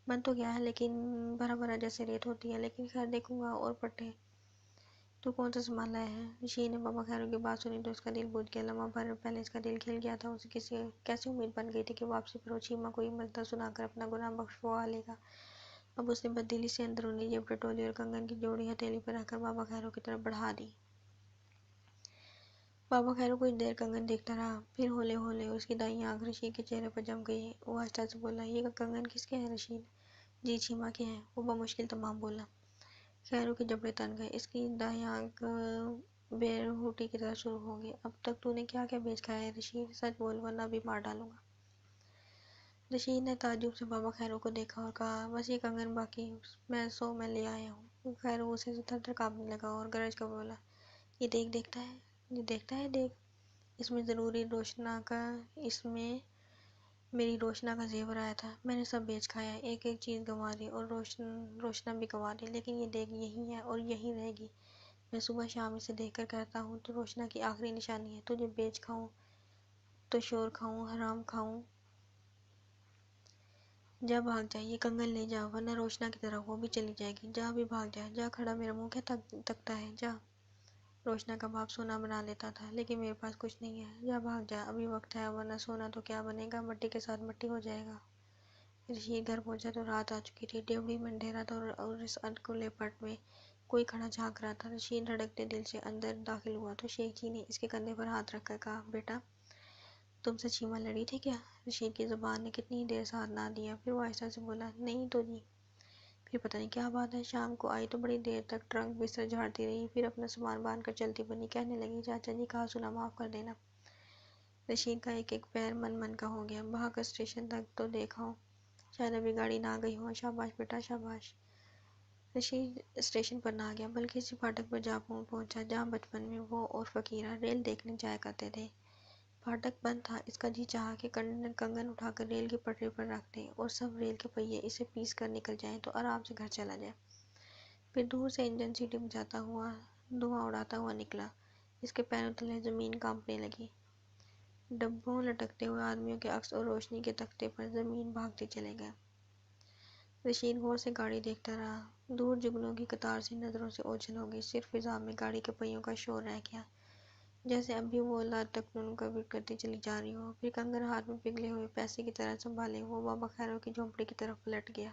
بن تو گیا ہے، لیکن بھرا بھرا جیسے ریت ہوتی ہے، لیکن خیر دیکھوں گا۔ اور پٹھے؟ تو کون سا سامان لایا ہے؟ رشید نے بابا خیرو کی بات سنی تو اس کا دل بوجھ گیا۔ لمحہ بھر پہلے اس کا دل کھل گیا تھا۔ اسے کیسے امید بن گئی تھی کہ واپسی پر وہ چیما کو یہ مزدہ سنا کر اپنا گناہ بخشوا لے گا۔ اب اس نے بددلی سے اندرونی جیب ٹٹولی اور کنگن کی جوڑی ہتھیلی پر رکھ کر بابا خیرو کی طرف بڑھا دی۔ بابا خیرو کچھ دیر کنگن دیکھتا رہا، پھر ہولے ہولے اس کی دائیں آنکھ رشید کے چہرے پر جم گئی۔ وہ آہستہ سے بولا، یہ کنگن کس کے ہیں رشید؟ جی، چیما کے ہیں، وہ بمشکل تمام بولا۔ خیرو کے جبڑے تن گئے۔ اس کی دائیں آنکھ بیرہوٹی کی طرح سرخ ہو گئی۔ اب تک تو نے کیا کیا بیچ کھایا ہے رشید؟ سچ بول ورنہ ابھی مار ڈالوں گا۔ رشید نے تعجب سے بابا خیرو کو دیکھا اور کہا، بس یہ کنگن باقی میں لے آیا ہوں۔ خیرو اسے تھر تھر کانپنے لگا اور گرج کر بولا، یہ دیکھتا ہے، دیکھ، اس میں میری روشنا کا زیور آیا تھا، میں نے سب بیچ کھایا، ایک ایک چیز گنوا دی اور روشنا بھی گنوا دی، لیکن یہ دیکھ، یہی ہے اور یہی رہے گی۔ میں صبح شام اسے دیکھ کر کہتا ہوں تو روشنا کی آخری نشانی ہے۔ تجھے بیچ کھاؤں تو شور کھاؤں، حرام کھاؤں؟ جا بھاگ جا، یہ کنگن لے جا، ورنہ روشنا کی طرح وہ بھی چلی جائے گی۔ جا ابھی بھاگ جا، جا، کھڑا میرا منہ کیا تکتا ہے، جا۔ روشنا کا باپ سونا بنا لیتا تھا، لیکن میرے پاس کچھ نہیں ہے، جا بھاگ جا، ابھی وقت ہے، ورنہ سونا تو کیا بنے گا، مٹی کے ساتھ مٹی ہو جائے گا۔ رشید گھر پہنچا تو رات آ چکی تھی۔ ڈیوڑی میں اندھیرا تھا اور اس اندھکلے پٹ میں کوئی کھڑا جھانک رہا تھا۔ رشید دھڑکتے دل سے اندر داخل ہوا تو شیخ جی نے اس کے کندھے پر ہاتھ رکھ کر کہا، بیٹا، تم سے چیما لڑی تھی کیا؟ رشید کی زبان نے کتنی ہی دیر ساتھ نہ دیا، پھر وہ آہستہ سے بولا، نہیں تو جی۔ پھر پتہ نہیں کیا بات ہے، شام کو آئی تو بڑی دیر تک ٹرنک بستر جھاڑتی رہی، پھر اپنا سامان باندھ کر چلتی بنی، کہنے لگی، چاچا جی کہا سنا معاف کر دینا۔ رشید کا ایک ایک پیر من کا ہو گیا۔ بھاگ کر اسٹیشن تک تو دیکھ آؤں، شاید ابھی گاڑی نہ گئی ہو۔ شاباش بیٹا، شاباش۔ رشید اسٹیشن پر نہ گیا، بلکہ اسی پھاٹک پر جا پہنچا جہاں بچپن میں وہ اور فقیرہ ریل دیکھنے جایا کرتے تھے۔ پھاٹک بند تھا۔ اس کا جی چاہا کہ کنگن اٹھا کر ریل کی پٹری پر رکھ دے اور سب ریل کے پہیے اسے پیس کر نکل جائیں تو آرام سے گھر چلا جائے۔ پھر دور سے انجن سیٹی بجاتا ہوا، دھواں اڑاتا ہوا نکلا۔ اس کے پیروں تلے زمین کانپنے لگی۔ ڈبوں لٹکتے ہوئے آدمیوں کے عکس اور روشنی کے تختے پر زمین بھاگتے چلے گئے۔ رشید غور سے گاڑی دیکھتا رہا۔ دور جگنوں کی قطار سی نظروں سے اوجھل ہو گئی۔ صرف فضا میں گاڑی کے پہیوں کا شور رہ گیا، جیسے اب بھی وہ لاتکنن کبھی کرتی چلی جا رہی ہو۔ پھر کنگن ہاتھ میں پگھلے ہوئے پیسے کی طرح سنبھالے وہ بابا خیرو کی جھونپڑی کی طرف پلٹ گیا۔